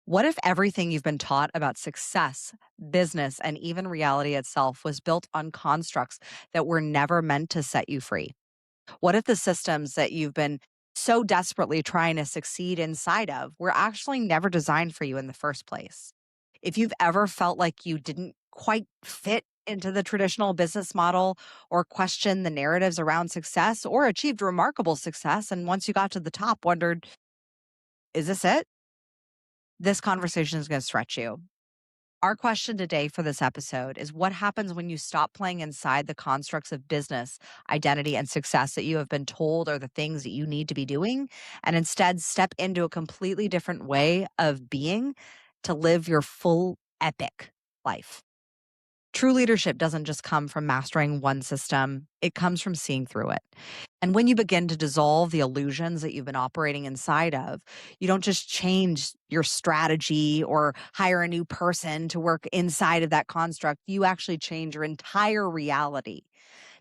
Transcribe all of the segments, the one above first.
What if everything you've been taught about success, business, and even reality itself was built on constructs that were never meant to set you free? What if the systems that you've been so desperately trying to succeed inside of were actually never designed for you in the first place? If you've ever felt like you didn't quite fit into the traditional business model or questioned the narratives around success or achieved remarkable success, and once you got to the top, wondered, is this it? This conversation is going to stretch you. Our question today for this episode is what happens when you stop playing inside the constructs of business, identity, and success that you have been told are the things that you need to be doing, and instead step into a completely different way of being to live your full epic life? True leadership doesn't just come from mastering one system, it comes from seeing through it. And when you begin to dissolve the illusions that you've been operating inside of, you don't just change your strategy or hire a new person to work inside of that construct. You actually change your entire reality.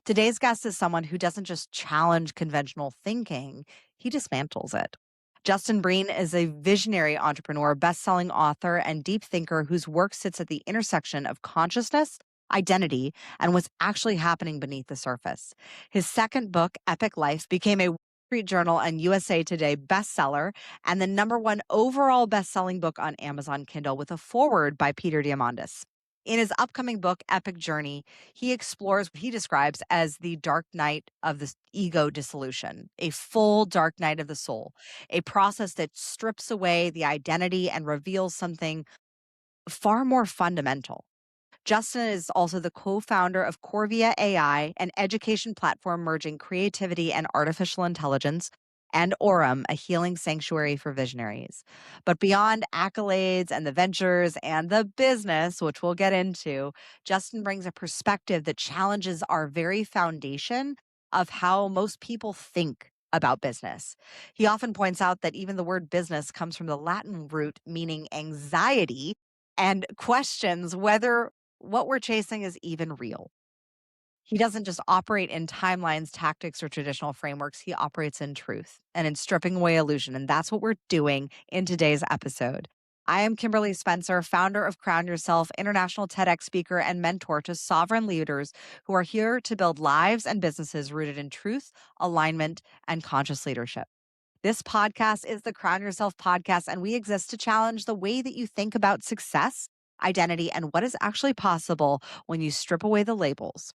Today's guest is someone who doesn't just challenge conventional thinking, he dismantles it. Justin Breen is a visionary entrepreneur, best-selling author, and deep thinker whose work sits at the intersection of consciousness, identity, and what's actually happening beneath the surface. His second book, Epic Life, became a Wall Street Journal and USA Today bestseller and the #1 overall best-selling book on Amazon Kindle with a foreword by Peter Diamandis. In his upcoming book, Epic Journey, he explores what he describes as the dark night of the ego dissolution, a full dark night of the soul, a process that strips away the identity and reveals something far more fundamental. Justin is also the co-founder of Corvia AI, an education platform merging creativity and artificial intelligence, and Aurum, a healing sanctuary for visionaries. But beyond accolades and the ventures and the business, which we'll get into, Justin brings a perspective that challenges our very foundation of how most people think about business. He often points out that even the word business comes from the Latin root meaning anxiety and questions whether what we're chasing is even real. He doesn't just operate in timelines, tactics, or traditional frameworks. He operates in truth and in stripping away illusion. And that's what we're doing in today's episode. I am Kimberly Spencer, founder of Crown Yourself, international TEDx speaker, and mentor to sovereign leaders who are here to build lives and businesses rooted in truth, alignment, and conscious leadership. This podcast is the Crown Yourself podcast, and we exist to challenge the way that you think about success, identity, and what is actually possible when you strip away the labels.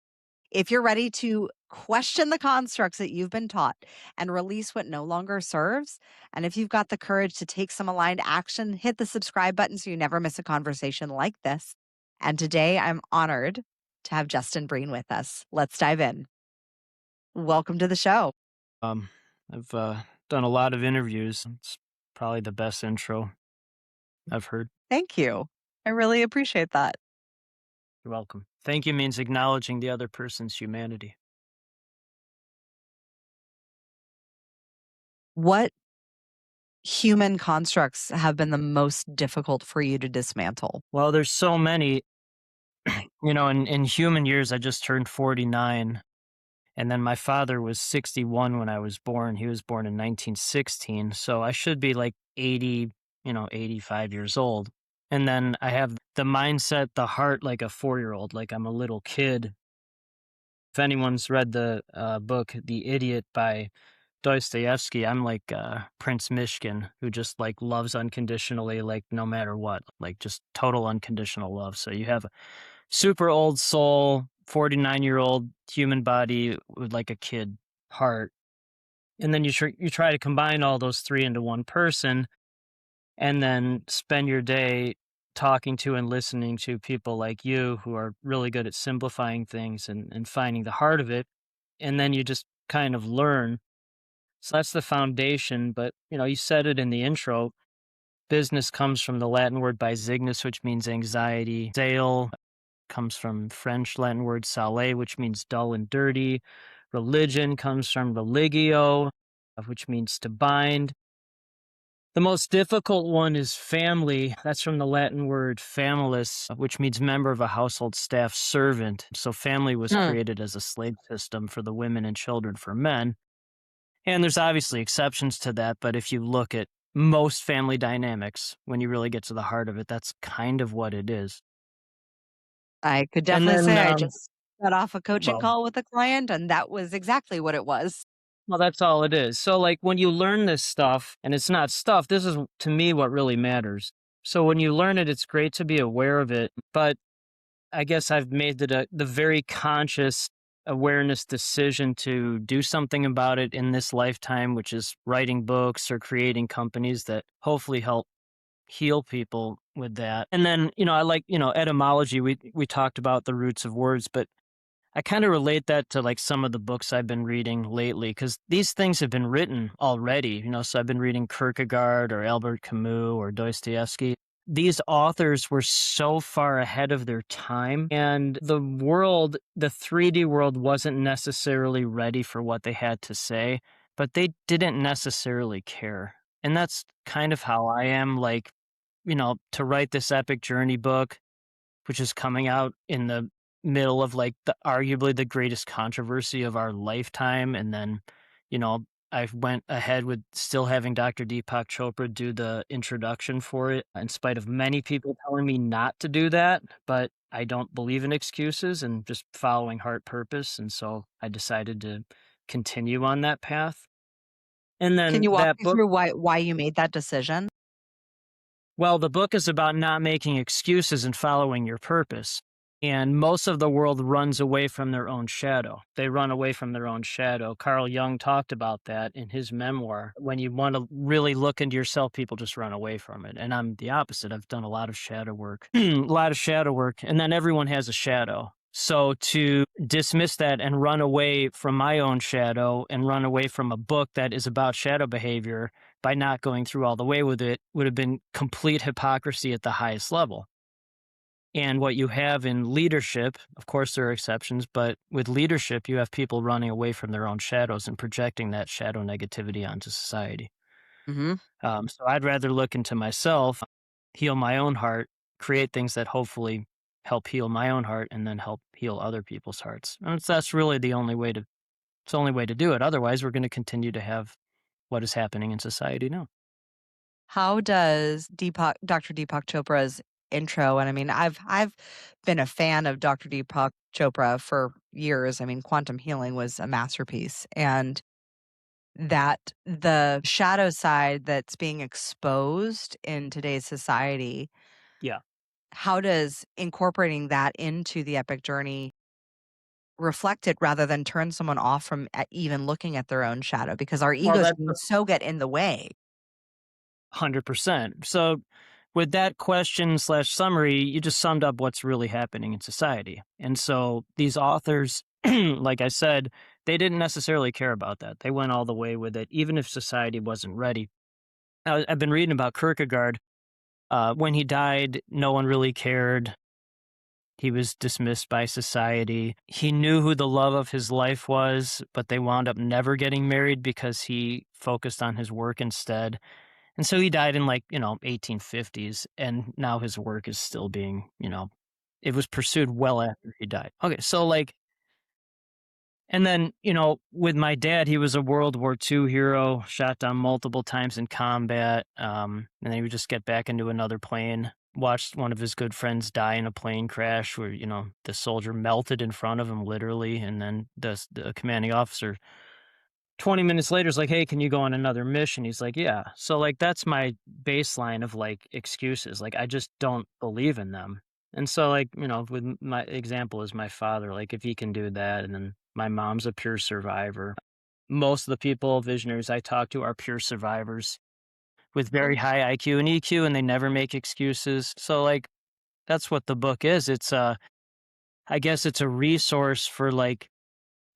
If you're ready to question the constructs that you've been taught and release what no longer serves, and if you've got the courage to take some aligned action, hit the subscribe button so you never miss a conversation like this. And today I'm honored to have Justin Breen with us. Let's dive in. Welcome to the show. I've done a lot of interviews. It's probably the best intro I've heard. Thank you. I really appreciate that. You're welcome. Thank you means acknowledging the other person's humanity. What human constructs have been the most difficult for you to dismantle? Well, there's so many. In human years, I just turned 49. And then my father was 61 when I was born. He was born in 1916. So I should be like 80, 85 years old. And then I have the mindset, the heart like a 4-year-old, like I'm a little kid. If anyone's read the book, The Idiot by Dostoevsky, I'm like Prince Mishkin, who just like loves unconditionally, like no matter what, like just total unconditional love. So you have a super old soul, 49-year-old human body with like a kid heart. And then you try to combine all those three into one person and then spend your day talking to and listening to people like you who are really good at simplifying things and finding the heart of it. And then you just kind of learn. So that's the foundation. But, you said it in the intro. Business comes from the Latin word bisignus, which means anxiety. Sale comes from French Latin word sale, which means dull and dirty. Religion comes from religio, which means to bind. The most difficult one is family. That's from the Latin word familis, which means member of a household staff servant. So family was created as a slave system for the women and children for men. And there's obviously exceptions to that, but if you look at most family dynamics. When you really get to the heart of it, that's kind of what it is. I could And definitely then, say I just got off a coaching well, call with a client, and that was exactly what it was. well, that's all it is. So, like, when you learn this stuff, and it's not stuff, this is to me what really matters. So, when you learn it, it's great to be aware of it. But I guess I've made the very conscious awareness decision to do something about it in this lifetime, which is writing books or creating companies that hopefully help heal people with that. And then, I like, etymology. We talked about the roots of words, but I kind of relate that to like some of the books I've been reading lately because these things have been written already, so I've been reading Kierkegaard or Albert Camus or Dostoevsky. These authors were so far ahead of their time, and the world, the 3D world, wasn't necessarily ready for what they had to say, but they didn't necessarily care. And that's kind of how I am, like, to write this epic journey book, which is coming out in the middle of like the arguably the greatest controversy of our lifetime. And then, you know, I went ahead with still having Dr. Deepak Chopra do the introduction for it, in spite of many people telling me not to do that. But I don't believe in excuses and just following heart purpose. And so I decided to continue on that path. And Can then you walk that me book, through why you made that decision? well, the book is about not making excuses and following your purpose. And most of the world runs away from their own shadow. They run away from their own shadow. Carl Jung talked about that in his memoir. When you want to really look into yourself, people just run away from it. And I'm the opposite. I've done a lot of shadow work, a lot of shadow work. And then everyone has a shadow. So to dismiss that and run away from my own shadow and run away from a book that is about shadow behavior by not going through all the way with it would have been complete hypocrisy at the highest level. And what you have in leadership, of course, there are exceptions, but with leadership, you have people running away from their own shadows and projecting that shadow negativity onto society. Mhm. So I'd rather look into myself, heal my own heart, create things that hopefully help heal my own heart and then help heal other people's hearts. And that's really the only way to, it's the only way to do it. Otherwise, we're going to continue to have what is happening in society now. How does Dr. Deepak Chopra's intro, and I mean, I've been a fan of Dr. Deepak Chopra for years. I mean, quantum healing was a masterpiece, and that the shadow side that's being exposed in today's society, Yeah. how does incorporating that into the epic journey reflect it rather than turn someone off from even looking at their own shadow? Because our Well, egos that's can so get in the way. 100%. So, with that question slash summary, you just summed up what's really happening in society. And so, these authors, like I said, they didn't necessarily care about that. They went all the way with it, even if society wasn't ready. I've been reading about Kierkegaard. When he died, no one really cared. He was dismissed by society. He knew who the love of his life was, but they wound up never getting married because he focused on his work instead. And so he died in like, 1850s, and now his work is still being, it was pursued well after he died. Okay, so like, and then, with my dad, he was a World War II hero, shot down multiple times in combat. And then he would just get back into another plane, watched one of his good friends die in a plane crash where, the soldier melted in front of him literally. And then the commanding officer 20 minutes later is like, "Hey, can you go on another mission?" He's like, "Yeah." So like that's my baseline of like excuses. Like I just don't believe in them. And so like, with my example is my father, like if he can do that, and then my mom's a pure survivor. Most of the people, visionaries I talk to are pure survivors with very high IQ and EQ, and they never make excuses. So like that's what the book is. It's I guess it's a resource for like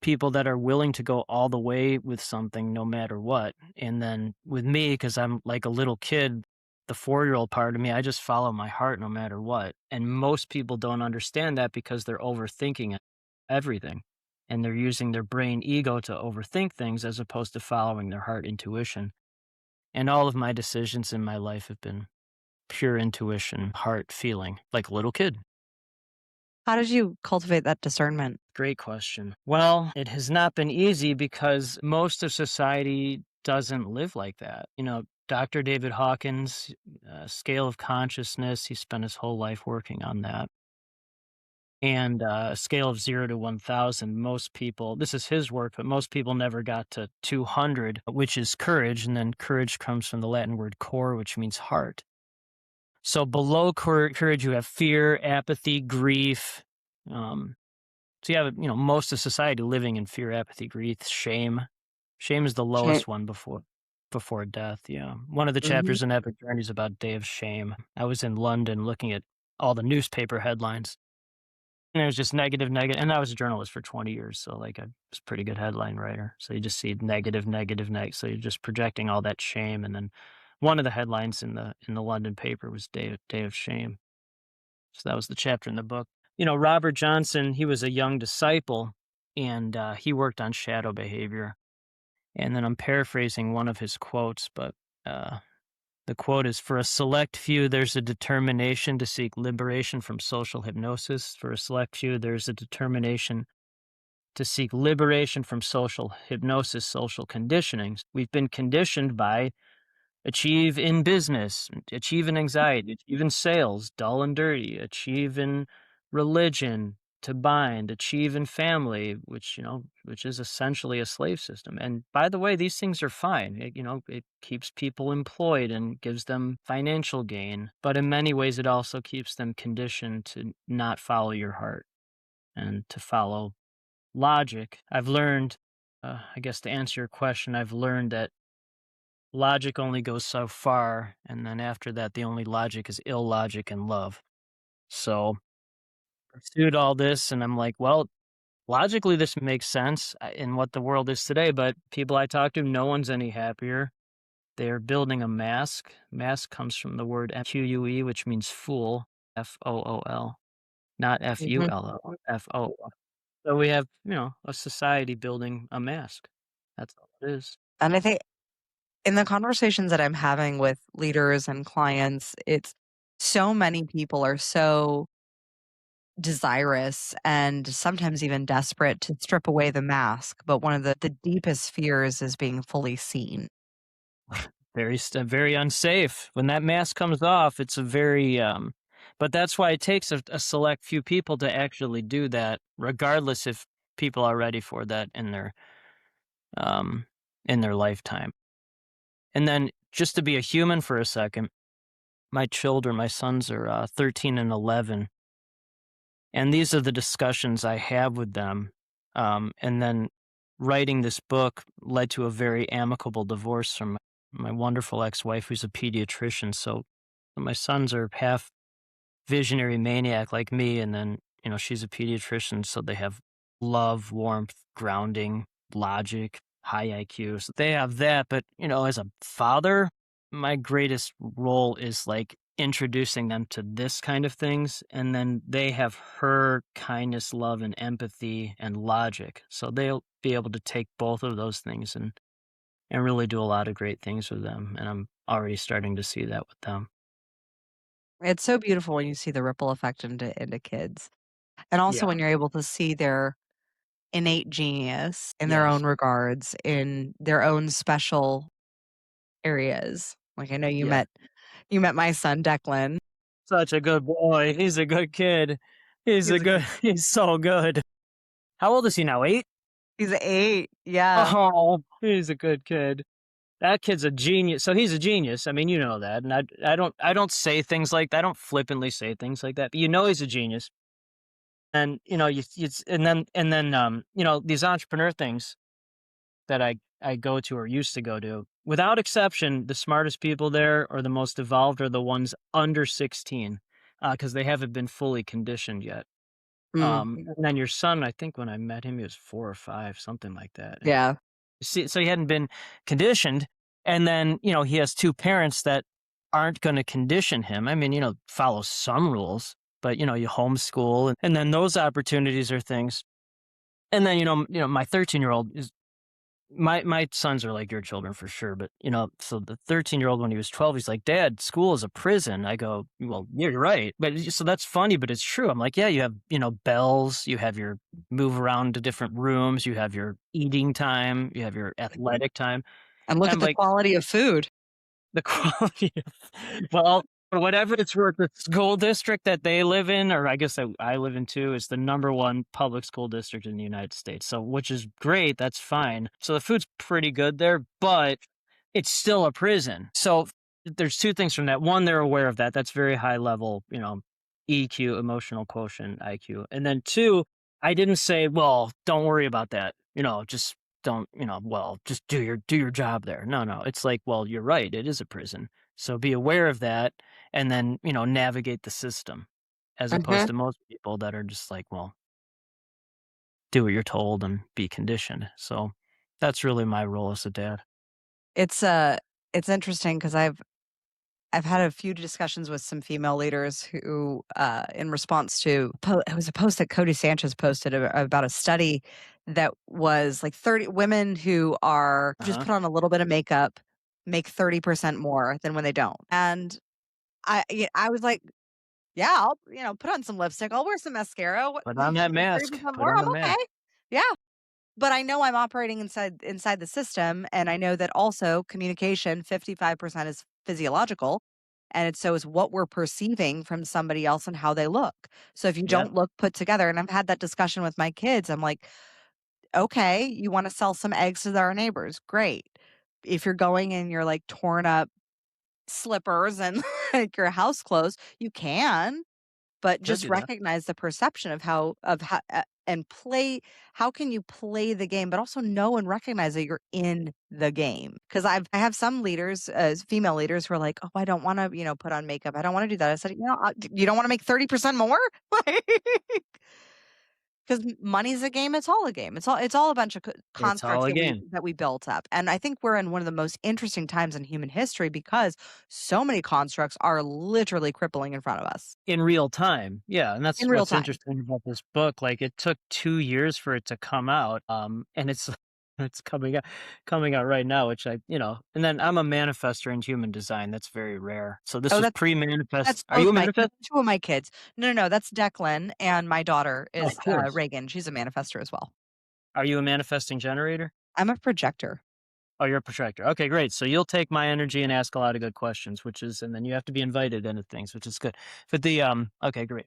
people that are willing to go all the way with something no matter what. And then with me, because I'm like a little kid, the 4-year-old part of me, I just follow my heart no matter what. And most people don't understand that because they're overthinking everything. And they're using their brain ego to overthink things as opposed to following their heart intuition. And all of my decisions in my life have been pure intuition, heart feeling, like a little kid. How did you cultivate that discernment? Great question. Well, it has not been easy because most of society doesn't live like that. Dr. David Hawkins, Scale of Consciousness. He spent his whole life working on that. And a scale of 0 to 1,000, most people, this is his work, but most people never got to 200, which is courage. And then courage comes from the Latin word cor, which means heart. So below courage, you have fear, apathy, grief. So you have, most of society living in fear, apathy, grief, shame. Shame is the Shame. lowest one before death. Yeah. One of the Mhm. chapters in Epic Journey is about Day of Shame. I was in London looking at all the newspaper headlines. And it was just negative, negative. And I was a journalist for 20 years. So like I was a pretty good headline writer. So you just see negative, negative, negative. So you're just projecting all that shame. And then one of the headlines in the London paper was Day of Shame. So that was the chapter in the book. Robert Johnson, he was a young disciple and he worked on shadow behavior. And then I'm paraphrasing one of his quotes, but the quote is, "For a select few, there's a determination to seek liberation from social hypnosis. For a select few, there's a determination to seek liberation from social hypnosis, social conditionings. We've been conditioned by achieve in business, achieve in anxiety, achieve in sales, dull and dirty, achieve in religion, to bind, achieve in family, which is essentially a slave system. And by the way, these things are fine. It keeps people employed and gives them financial gain. But in many ways, it also keeps them conditioned to not follow your heart and to follow logic. I've learned, I guess to answer your question, I've learned that logic only goes so far, and then after that, the only logic is illogic and love. So pursued all this, and I'm like, well, logically, this makes sense in what the world is today, but people I talk to, no one's any happier. They're building a mask. Mask comes from the word FQUE, which means fool, FOOL, not Mhm. FULL, FO. So we have, a society building a mask. That's all it is. And I think in the conversations that I'm having with leaders and clients, it's so many people are so desirous and sometimes even desperate to strip away the mask. But one of the deepest fears is being fully seen. Very unsafe. When that mask comes off, it's a very, but that's why it takes a select few people to actually do that, regardless if people are ready for that um, in their lifetime. And then just to be a human for a second, my sons are 13 and 11. And these are the discussions I have with them. And then writing this book led to a very amicable divorce from my wonderful ex-wife, who's a pediatrician. So my sons are half visionary maniac like me. And then, she's a pediatrician. So they have love, warmth, grounding, logic, high IQ. So they have that. But, as a father, my greatest role is like introducing them to this kind of things, and then they have her kindness, love, and empathy and logic. So they'll be able to take both of those things and really do a lot of great things with them. And I'm already starting to see that with them. It's so beautiful when you see the ripple effect into kids. And also Yeah. when you're able to see their innate genius in their Yes. own regards, in their own special areas. Like I know Yeah. you met my son Declan. Such a good boy. He's a good kid. He's a He's so good. How old is he now? 8? he's 8. Yeah. Oh, he's a good kid. That kid's a genius. So he's a genius. I mean, you know that. And I don't say things like that. I don't flippantly say things like that. But he's a genius. And these entrepreneur things that I go to or used to go to, without exception, the smartest people there or the most evolved are the ones under 16, because they haven't been fully conditioned yet. Mm, And then your son, I think when I met him, he was 4 or 5, something like that. And yeah. see, so he hadn't been conditioned. And then, he has 2 parents that aren't going to condition him. I mean, follow some rules, but, you homeschool. And then those opportunities are things. And then, my 13-year-old is my sons are like your children for sure. But, so the 13-year-old, when he was 12, he's like, "Dad, school is a prison." I go, "Well, yeah, you're right." But so that's funny, but it's true. I'm like, yeah, you have, bells, you have your move around to different rooms, you have your eating time, you have your athletic time. And look And at I'm the like, quality of food. The quality of well, for whatever it's worth, the school district that they live in, or I guess that I live in too, is the number 1 public school district in the United States, so which is great, that's fine. So the food's pretty good there, but it's still a prison. So there's 2 things from that. 1, they're aware of that. That's very high level, EQ, emotional quotient, IQ. And then 2, I didn't say, "Well, don't worry about that. Just don't, well, just do your job there." No, no. It's like, "Well, you're right. It is a prison. So be aware of that and then, navigate the system." As opposed Mhm. to most people that are just like, "Well, do what you're told and be conditioned." So that's really my role as a dad. It's, it's interesting because I've had a few discussions with some female leaders who, in response to it was a post that Cody Sanchez posted about a study that was like 30 women who are just Uh-huh. put on a little bit of makeup make 30% more than when they don't. And I was like, yeah, I'll, put on some lipstick. I'll wear some mascara. What, Put like on that mask. 30% Put more? on I'm the mask. okay. Yeah. But I know I'm operating inside the system, and I know that also communication, 55% is physiological, and it's so is what we're perceiving from somebody else and how they look. So if you Yep. don't look put together, and I've had that discussion with my kids, I'm like, "Okay, you wanna sell some eggs to our neighbors, great. If you're going and you're, like, torn up slippers and, like, your house clothes, you can, but Could just do that. recognize the perception of how and play how can you play the game, but also know and recognize that you're in the game? Because I have some leaders, female leaders who are like, "Oh, I don't wanna, put on makeup. I don't wanna do that." I said, you don't wanna make 30% more?" Like, 'cause money's a game, it's all a game. It's all a bunch of It's all constructs a that game. we built up, and I think we're in one of the most interesting times in human history because so many constructs are literally crippling in front of us In real time. Yeah, and in that's real what's time. interesting about this book. Like, it took 2 years for it to come out, and it's it's coming out right now, which and then I'm a manifestor in human design, that's very rare. So this Oh, was pre-manifest. that's Are you a that's manifest? 2 of my kids. No, no, no, that's Declan, and my daughter Oh, of is, course. Reagan. She's a manifestor as well. Are you a manifesting generator? I'm a projector. Oh, you're a projector. Okay, great. So you'll take my energy and ask a lot of good questions, and then you have to be invited into things, which is good. But okay, great.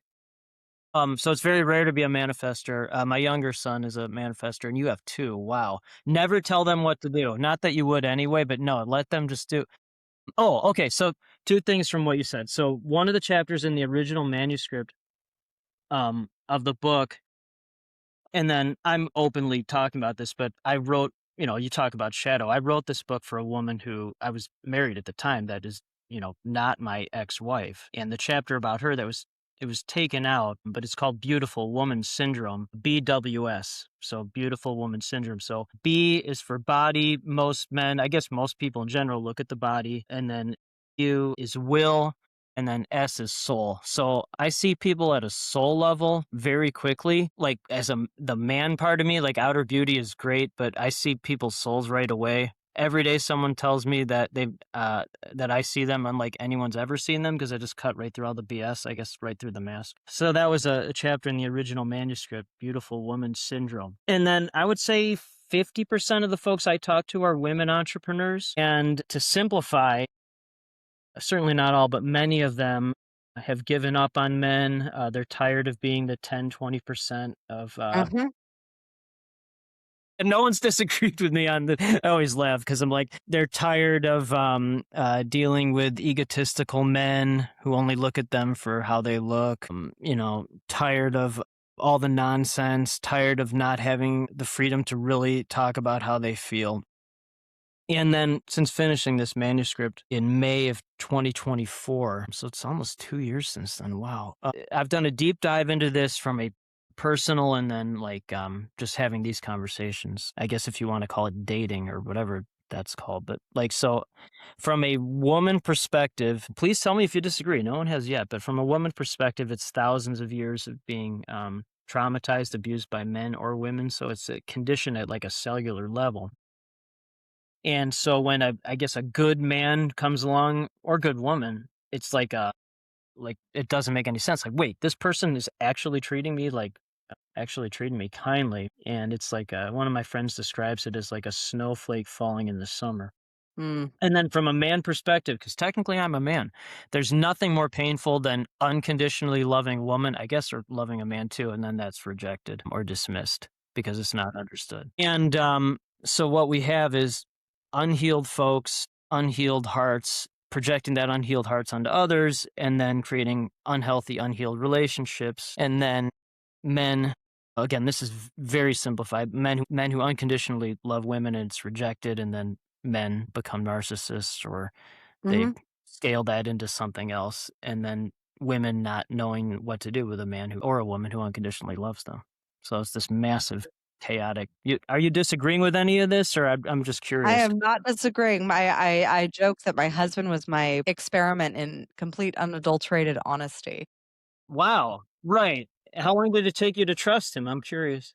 So it's very rare to be a manifester. My younger son is a manifester, and you have 2. Wow. Never tell them what to do. Not that you would anyway, but no, let them just do. Oh, okay. So 2 things from what you said. So one of the chapters in the original manuscript of the book, and then I'm openly talking about this, but I wrote, you talk about shadow. I wrote this book for a woman who I was married at the time that is, not my ex-wife. And the chapter about her it was taken out, but it's called Beautiful Woman Syndrome, BWS. So Beautiful Woman Syndrome. So B is for body. Most men, I guess most people in general look at the body, and then U is will, and then S is soul. So I see people at a soul level very quickly. Like the man part of me, like outer beauty is great, but I see people's souls right away. Every day someone tells me that that I see them unlike anyone's ever seen them because I just cut right through all the BS, I guess right through the mask. So that was a chapter in the original manuscript, Beautiful Woman Syndrome. And then I would say 50% of the folks I talk to are women entrepreneurs. And to simplify, certainly not all, but many of them have given up on men. They're tired of being the 10, 20% of, Mhm. and no one's disagreed with me on the, I always laugh because I'm like, they're tired of dealing with egotistical men who only look at them for how they look, tired of all the nonsense, tired of not having the freedom to really talk about how they feel. And then since finishing this manuscript in May of 2024, so it's almost 2 years since then. Wow. I've done a deep dive into this from a personal and then just having these conversations. I guess if you want to call it dating or whatever that's called. But so from a woman perspective, please tell me if you disagree. No one has yet, but from a woman perspective, it's thousands of years of being traumatized, abused by men or women. So it's a condition at like a cellular level. And so when I guess a good man comes along or good woman, it's like it doesn't make any sense. Like, wait, this person is actually treating me actually treating me kindly. And it's like one of my friends describes it as like a snowflake falling in the summer. Mm. And then from a man perspective, because technically I'm a man, there's nothing more painful than unconditionally loving a woman, I guess, or loving a man too, and then that's rejected or dismissed because it's not understood. And so what we have is unhealed folks, unhealed hearts, projecting that unhealed hearts onto others, and then creating unhealthy, unhealed relationships. And then men, again, this is very simplified, men who unconditionally love women and it's rejected, and then men become narcissists or they Mhm. scale that into something else, and then women not knowing what to do with a man who or a woman who unconditionally loves them. So it's this massive chaotic. Are you disagreeing with any of this, or I'm just I curious? am not disagreeing. I joke that my husband was my experiment in complete unadulterated honesty. Wow, right. How long did it take you to trust him? I'm curious.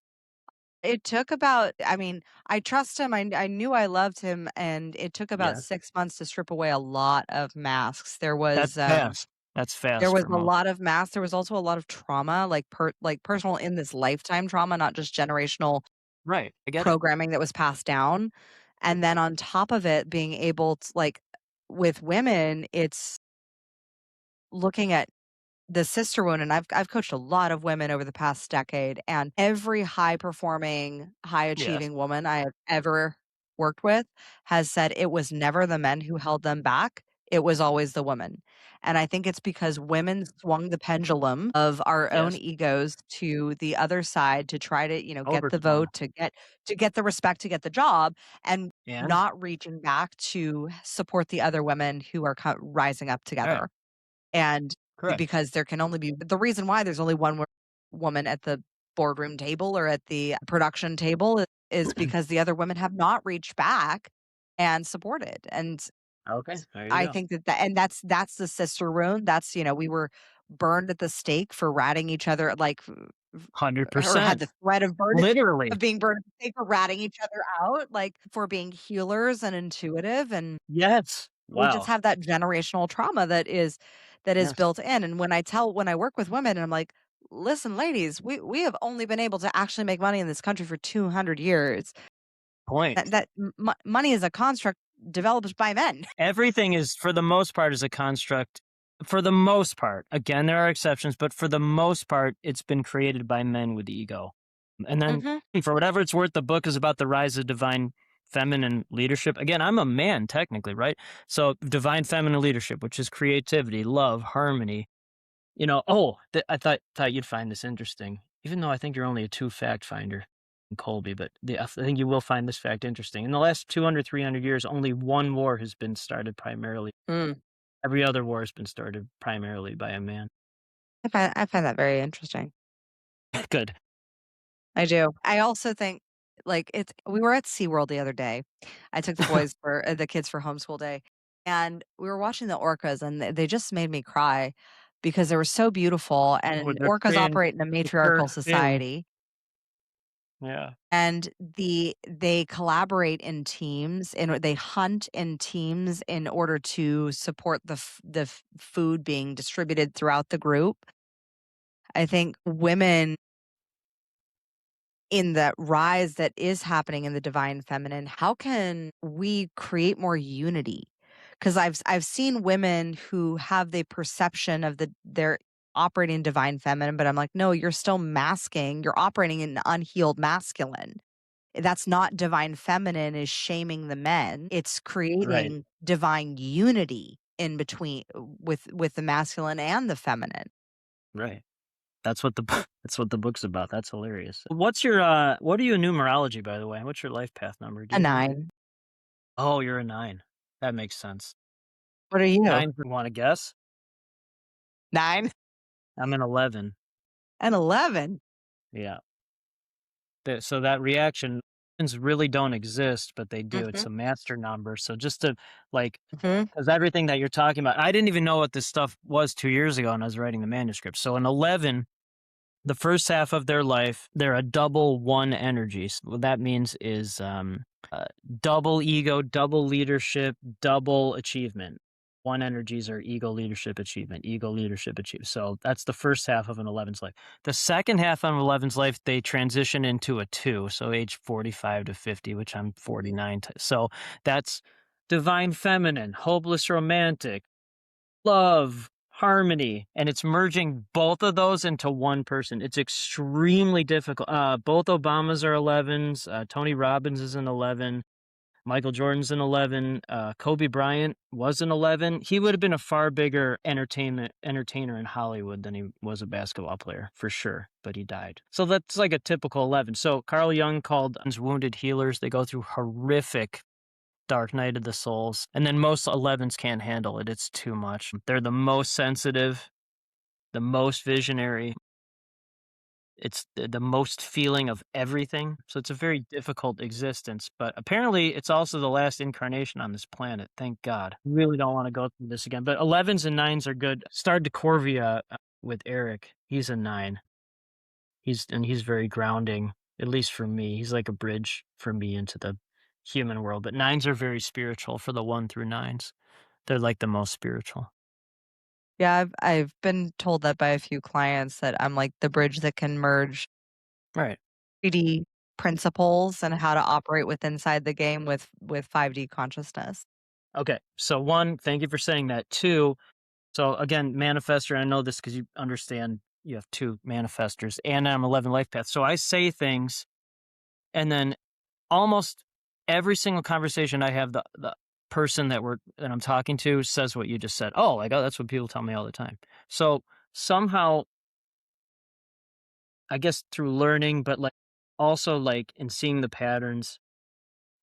It took about, I mean, I trust him, I knew I loved him, and it took about Yeah, 6 months to strip away a lot of masks. that's fast. That's There fast was for a most. lot of masks, there was also a lot of trauma, like personal in this lifetime trauma, not just generational Right, I get it. programming that was passed down, and then on top of it, being able to, like, with women, it's looking at the sister wound, and I've coached a lot of women over the past decade, and every high performing, high Yes. achieving woman I have ever worked with has said it was never the men who held them back, it was always the woman. And I think it's because women swung the pendulum of our own Yes. egos to the other side to try to, get the Overswung. vote, to get the respect, to get the job, and And not reaching back to support the other women who are rising up right, together. And correct. because there can only be the reason why there's only one woman at the boardroom table or at the production table is because the other women have not reached back and supported. And Okay, there you I go. think and that's the sister wound. That's, we were burned at the stake for ratting each other, like, or had 100%. the threat Literally. of being burned at the stake for ratting each other out, like, for being healers and intuitive, and Yes. we just Wow. have that generational trauma that is Yes. built in, and when I work with women and I'm like, "Listen, ladies, we have only been able to actually make money in this country for 200 years. Point. That money is a construct developed by men." Everything is, for the most part, is a construct. For the most part. Again, there are exceptions, but for the most part, it's been created by men with ego. And then, Mhm. for whatever it's worth, the book is about the rise of divine feminine leadership. Again, I'm a man technically, right? So divine feminine leadership, which is creativity, love, harmony. I thought you'd find this interesting, even though I think you're only a two fact finder in Colby, but I think you will find this fact interesting. In the last 200, 300 years, only one war has been started primarily. Mm. Every other war has been started primarily by a man. I find that very interesting. Good. I do. I also think, like, it's we were at SeaWorld the other day. I took the kids for homeschool day, and we were watching the orcas, and they just made me cry because they were so beautiful, Oh, and they're orcas creating operate in a the third matriarchal thing. society, Yeah. and they collaborate in teams, and they hunt in teams in order to support the food being distributed throughout the group. I think women in the rise that is happening in the divine feminine, how can we create more unity? Because I've seen women who have the perception of they're operating divine feminine, but I'm like, no, you're still masking. You're operating in unhealed masculine. That's not divine feminine. Is shaming the men. It's Right. creating divine unity in between with the masculine and the feminine. Right. That's what the that's what the book's about. That's hilarious. What are you in numerology, by the way? What's your life path number? Do A you know? 9. Oh, you're a 9. That makes sense. What are you? 9, want to guess? 9 I'm an 11. and 11. Yeah. So that reaction really don't exist, but they do. It's Mhm. a master number. So just to like, Mhm. because everything that you're talking about, I didn't even know what this stuff was 2 years ago when I was writing the manuscript. So an 11, the first half of their life, they're a double one energy. So what that means is uh, double ego, double leadership, double achievement. One energies are ego, leadership, achievement, ego, leadership, achievement. So that's the first half of an 11's life. The second half of an 11's life, they transition into a 2. So age 45 to 50, which I'm 49. So that's divine feminine, hopeless romantic, love, harmony, and it's merging both of those into one person. It's extremely difficult. Both Obamas are 11s. Tony Robbins is an 11. Michael Jordan's an 11. Kobe Bryant was an 11. He would have been a far bigger entertainer in Hollywood than he was a basketball player, for sure, but he died. So that's like a typical 11. So Carl Jung called wounded healers. They go through horrific dark night of the souls. And then most 11s can't handle it. It's too much. They're the most sensitive, the most visionary. It's the most feeling of everything. So it's a very difficult existence. But apparently, it's also the last incarnation on this planet. Thank God. Really don't want to go through this again. But 11s and 9s are good. Started to Corvia with Eric. He's a 9. He's very grounding, at least for me. He's like a bridge for me into the human world. But 9s are very spiritual for the 1 through 9s. They're like the most spiritual. Yeah, I've been told that by a few clients that I'm like the bridge that can merge Right. 3D principles and how to operate with inside the game with 5D consciousness. Okay. So 1, thank you for saying that. 2, so again, manifestor, I know this because you understand you have 2 manifestors and I'm 11 life paths. So I say things and then almost every single conversation I have, the person that I'm talking to says what you just said. Oh, like, oh, that's what people tell me all the time. So somehow, I guess through learning, but like also like in seeing the patterns,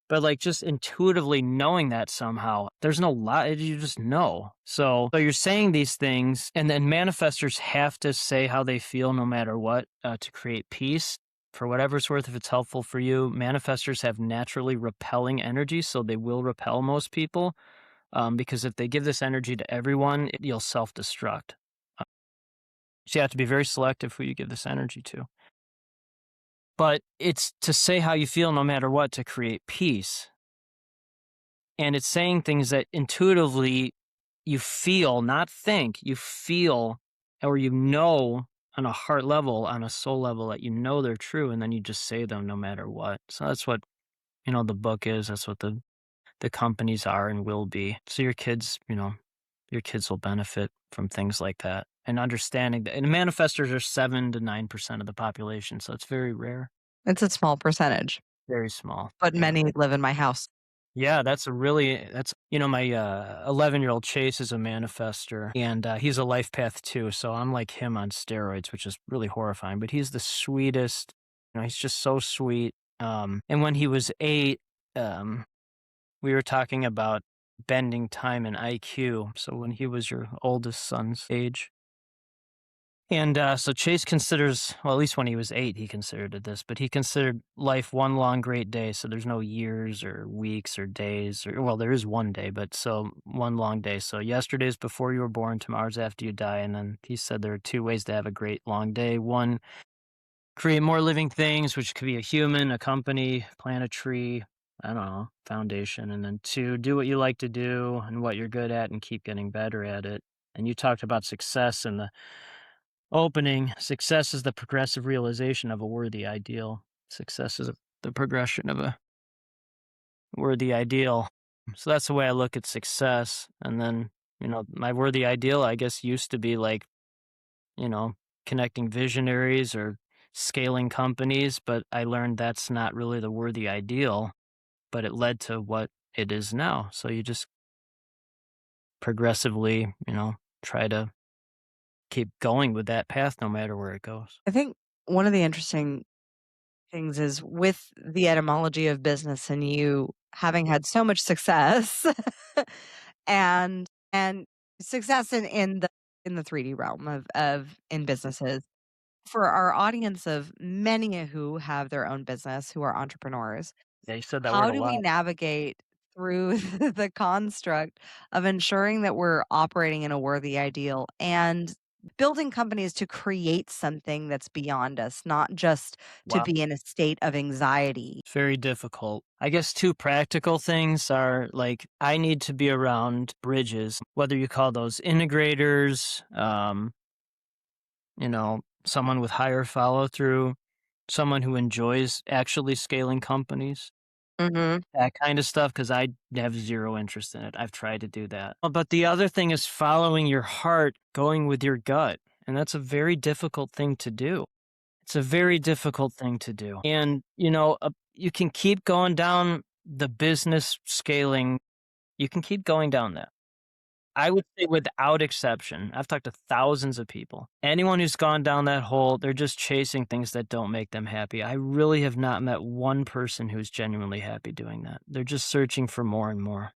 but like just intuitively knowing that somehow, there's no lie. You just know. So you're saying these things, and then manifestors have to say how they feel no matter what to create peace. For whatever it's worth, if it's helpful for you, manifestors have naturally repelling energy, so they will repel most people. Because if they give this energy to everyone, you'll self-destruct. So you have to be very selective who you give this energy to. But it's to say how you feel no matter what to create peace. And it's saying things that intuitively you feel, not think, you feel, or you know on a heart level, on a soul level, that you know they're true, and then you just say them no matter what. So that's what, the book is. That's what the companies are and will be. So your kids, your kids will benefit from things like that. And understanding that, and manifestors are 7 to 9% of the population, so it's very rare. It's a small percentage, Very small. but Yeah. many live in my house. Yeah, that's my 11-year-old Chase is a manifestor, and he's a life path too. So I'm like him on steroids, which is really horrifying. But he's the sweetest. He's just so sweet. And when he was 8, we were talking about bending time and IQ. So when he was your oldest son's age. And so Chase considers, well, at least when he was 8, he considered it this, but he considered life one long great day. So there's no years or weeks or days, or, well, there is one day, but so one long day. So yesterday's before you were born, tomorrow's after you die. And then he said there are 2 ways to have a great long day. 1, create more living things, which could be a human, a company, plant a tree, I don't know, foundation. And then 2, do what you like to do and what you're good at and keep getting better at it. And you talked about success and the opening. Success is the progressive realization of a worthy ideal. Success is the progression of a worthy ideal. So that's the way I look at success. And then, my worthy ideal, I guess, used to be like, connecting visionaries or scaling companies, but I learned that's not really the worthy ideal, but it led to what it is now. So you just progressively, try to keep going with that path no matter where it goes. I think one of the interesting things is with the etymology of business and you having had so much success and success in the 3D realm of in businesses. For our audience of many who have their own business, who are entrepreneurs, Yeah, you said that word how a do we lot. navigate through the construct of ensuring that we're operating in a worthy ideal and building companies to create something that's beyond us, not just to Wow. be in a state of anxiety? It's very difficult. I guess 2 practical things are like, I need to be around bridges, whether you call those integrators, someone with higher follow through, someone who enjoys actually scaling companies. Mhm. that kind of stuff, because I have zero interest in it. I've tried to do that. But the other thing is following your heart, going with your gut. And that's a very difficult thing to do. It's a very difficult thing to do. And, you can keep going down the business scaling, you can keep going down that. I would say without exception, I've talked to thousands of people. Anyone who's gone down that hole, they're just chasing things that don't make them happy. I really have not met one person who's genuinely happy doing that. They're just searching for more and more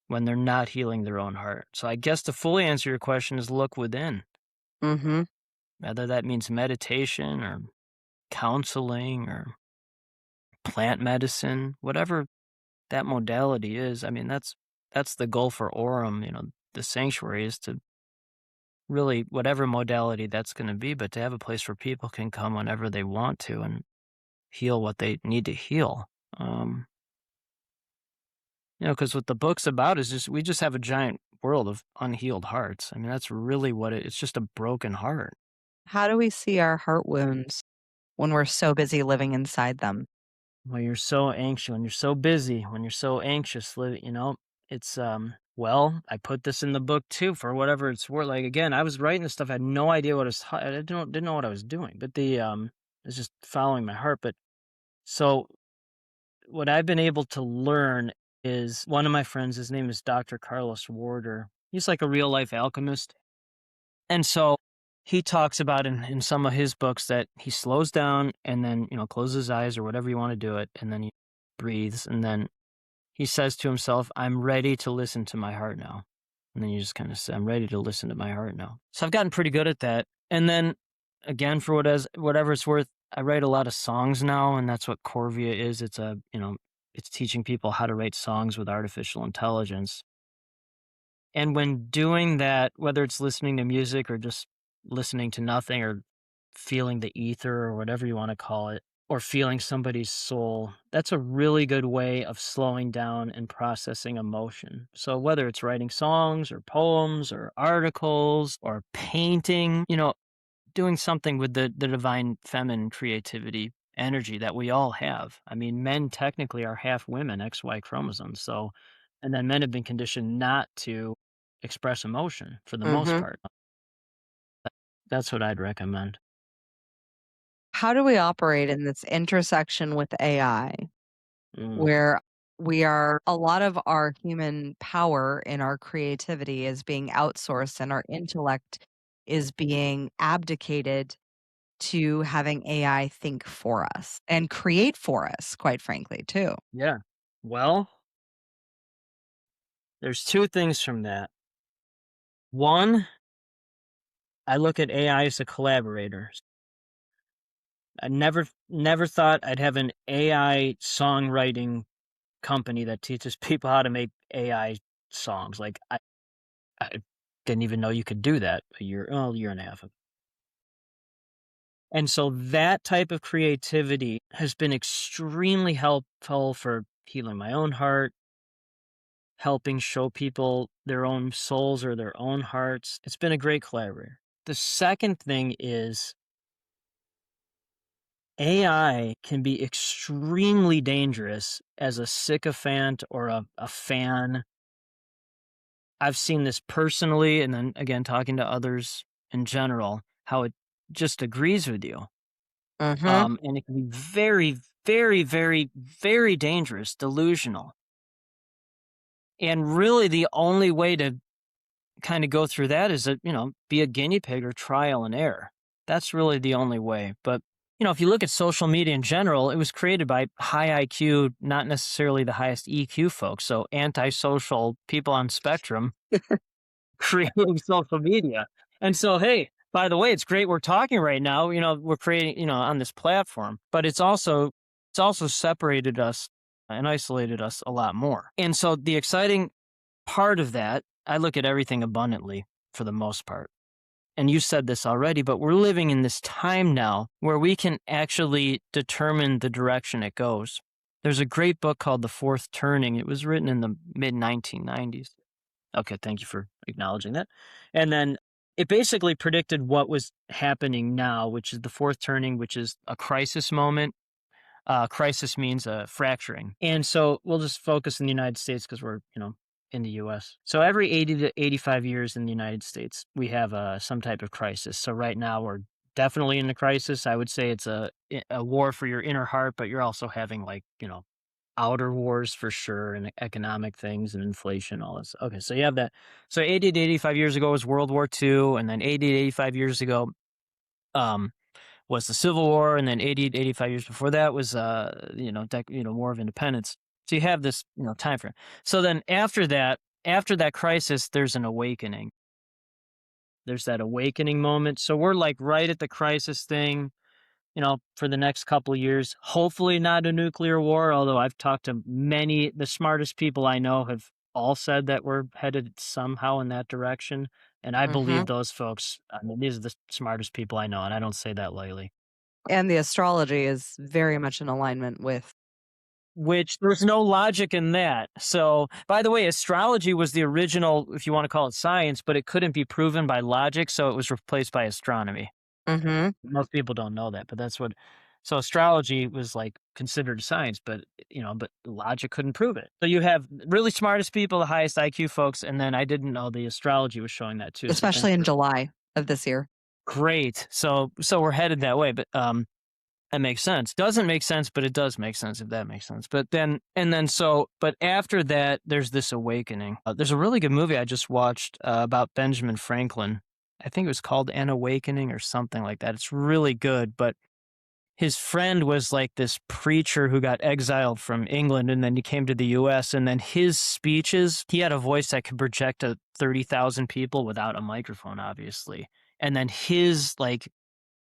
when they're not healing their own heart. So I guess to fully answer your question is look within, Mhm. whether that means meditation or counseling or plant medicine, whatever that modality is. I mean, that's the goal for Orem, the sanctuary is to really whatever modality that's going to be, but to have a place where people can come whenever they want to and heal what they need to heal. Um, because what the book's about is just we just have a giant world of unhealed hearts. I mean, that's really what it's just a broken heart. How do we see our heart wounds when we're so busy living inside them? When you're so anxious, when you're so busy, when you're so anxious, it's well, I put this in the book too for whatever it's worth. Like again, I was writing this stuff, I had no idea what I didn't know what I was doing, but it's just following my heart. But so what I've been able to learn is one of my friends, his name is Dr. Carlos Warder. He's like a real life alchemist. And so he talks about in some of his books that he slows down and then, closes his eyes or whatever you want to do it. And then he breathes. And then he says to himself, I'm ready to listen to my heart now. And then you just kind of say, I'm ready to listen to my heart now. So I've gotten pretty good at that. And then again, for whatever it's worth, I write a lot of songs now. And that's what Corvia is. It's teaching people how to write songs with artificial intelligence. And when doing that, whether it's listening to music or just listening to nothing or feeling the ether or whatever you want to call it, or feeling somebody's soul, that's a really good way of slowing down and processing emotion. So whether it's writing songs or poems or articles or painting, doing something with the divine feminine creativity energy that we all have. I mean, men technically are half women, XY chromosomes. So, and then men have been conditioned not to express emotion for the most Mhm. part. That's what I'd recommend. How do we operate in this intersection with AI Mm, where a lot of our human power and our creativity is being outsourced and our intellect is being abdicated to having AI think for us and create for us, quite frankly, too? yeah. Well, there's two things from that. One, I look at AI as a collaborator. I never thought I'd have an AI songwriting company that teaches people how to make AI songs. Like I didn't even know you could do that a year and a half ago. And so that type of creativity has been extremely helpful for healing my own heart, helping show people their own souls or their own hearts. It's been a great collaborator. The second thing is AI can be extremely dangerous as a sycophant or a fan. I've seen this personally, and then again, talking to others in general, how it just agrees with you. Mhm. And it can be very, very, very, very dangerous, delusional. And really, the only way to kind of go through that is that, be a guinea pig or trial and error. That's really the only way. But, if you look at social media in general, it was created by high IQ, not necessarily the highest EQ folks. So antisocial people on spectrum creating social media. And so, hey, by the way, it's great we're talking right now. We're creating, on this platform, but it's also separated us and isolated us a lot more. And so the exciting part of that, I look at everything abundantly for the most part. And you said this already, but we're living in this time now where we can actually determine the direction it goes. There's a great book called The Fourth Turning. It was written in the mid 1990s. Okay, thank you for acknowledging that. And then it basically predicted what was happening now, which is the fourth turning, which is a crisis moment. Crisis means fracturing. And so we'll just focus in the United States because we're, in the US. So every 80 to 85 years in the United States, we have some type of crisis. So right now we're definitely in the crisis. I would say it's a war for your inner heart, but you're also having like, outer wars for sure, and economic things and inflation, all this. Okay, so you have that. So 80 to 85 years ago was World War II, and then 80 to 85 years ago um, was the Civil War, and then 80 to 85 years before that was War of Independence. So you have this time frame. So then after that crisis, there's an awakening. There's that awakening moment. So we're like right at the crisis thing, for the next couple of years. Hopefully not a nuclear war, although I've talked to the smartest people I know have all said that we're headed somehow in that direction. And I believe Mhm. those folks. I mean, these are the smartest people I know, and I don't say that lightly. And the astrology is very much in alignment with. Which there's no logic in that. So, by the way, astrology was the original, if you want to call it science, but it couldn't be proven by logic, so it was replaced by astronomy. Mhm. Most people don't know that, but that's what. So astrology was like considered science, but logic couldn't prove it. So you have really smartest people, the highest IQ folks, and then I didn't know the astrology was showing that too. So Especially thanks in for July of this year. great. So we're headed that way, but that makes sense. Doesn't make sense, but it does make sense if that makes sense. But after that, there's this awakening. There's a really good movie I just watched about Benjamin Franklin. I think it was called An Awakening or something like that. It's really good, but his friend was like this preacher who got exiled from England, and then he came to the US, and then his speeches, he had a voice that could project to 30,000 people without a microphone, obviously. And then his like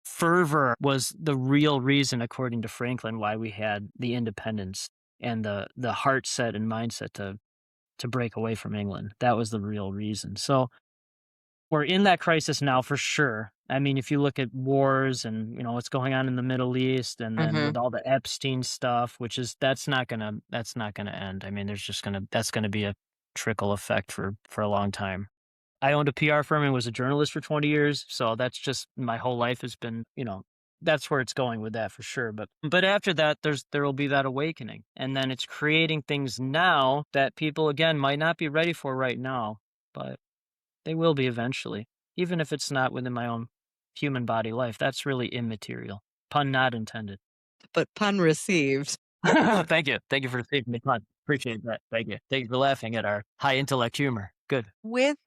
fervor was the real reason, according to Franklin, why we had the independence and the heart set and mindset to break away from England. That was the real reason. So we're in that crisis now for sure. I mean, if you look at wars and what's going on in the Middle East, and then with Mhm. all the Epstein stuff, which is that's not gonna end. I mean, that's gonna be a trickle effect for a long time. I owned a PR firm and was a journalist for 20 years. So that's just my whole life has been, that's where it's going with that for sure. But after that, there will be that awakening. And then it's creating things now that people again might not be ready for right now, but they will be eventually. Even if it's not within my own human body life. That's really immaterial. Pun not intended. But pun received. Thank you. Thank you for taking the pun. Appreciate that. Thank you. Thank you for laughing at our high intellect humor. Good. With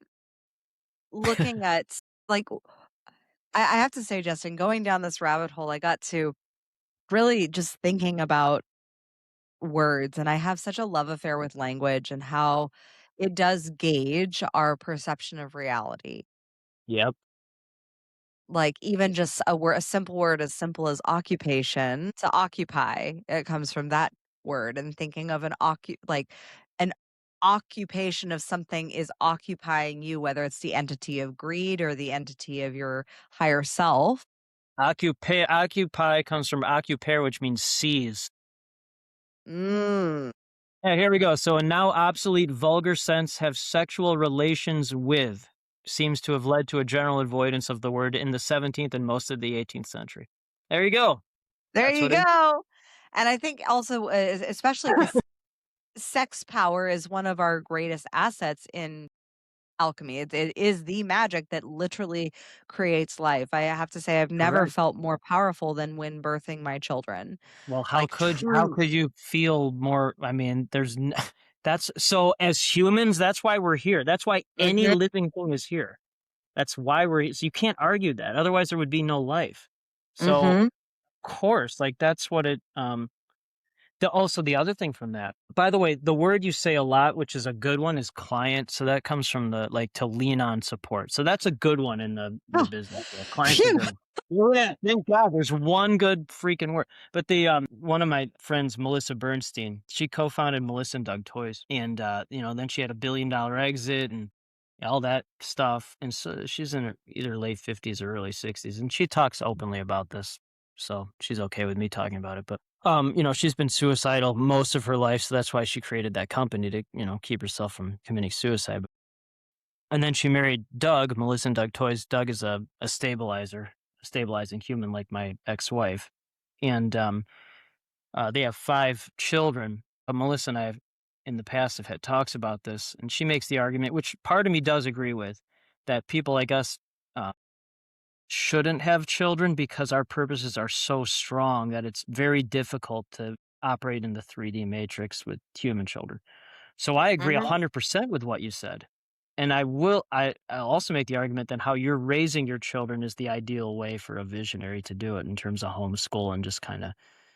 looking at, like, I have to say, Justin, going down this rabbit hole, I got to really just thinking about words, and I have such a love affair with language and how it does gauge our perception of reality. Yep. Like, even just a simple word as simple as occupation, to occupy, it comes from that word, and thinking of an occupation of something is occupying you, whether it's the entity of greed or the entity of your higher self. Occupy comes from occupare, which means seize. Mm. Yeah, here we go. So a now obsolete vulgar sense have sexual relations with seems to have led to a general avoidance of the word in the 17th and most of the 18th century. There you go. There That's you what it go. And I think also, especially because sex power is one of our greatest assets in alchemy. It is the magic that literally creates life. I have to say, I've never correct. felt more powerful than when birthing my children. Well, Like, how truly. could you feel more? I mean, that's so as humans, that's why we're here. That's why any Mhm, living thing is here. That's why we're here. So you can't argue that. Otherwise there would be no life. So, mhm. of course, like that's what it also, the other thing from that, by the way, the word you say a lot, which is a good one, is client. So that comes from the like to lean on support. So that's a good one in the Oh, business world. Client's a phew. good one. Yeah, thank God. There's one good freaking word. But the one of my friends, Melissa Bernstein, she co-founded Melissa and Doug Toys, and then she had $1 billion exit and all that stuff. And so she's in her either late 50s or early 60s, and she talks openly about this. So she's okay with me talking about it, but she's been suicidal most of her life, so that's why she created that company to, keep herself from committing suicide. And then she married Doug, Melissa and Doug Toys. Doug is a stabilizer, a stabilizing human like my ex-wife. And They have 5 children. Melissa and I have, in the past, have had talks about this, and she makes the argument, which part of me does agree with, that people like us uh, shouldn't have children because our purposes are so strong that it's very difficult to operate in the 3D matrix with human children. So I agree Mhm. 100% with what you said. And I'll also make the argument that how you're raising your children is the ideal way for a visionary to do it in terms of homeschool and just kind of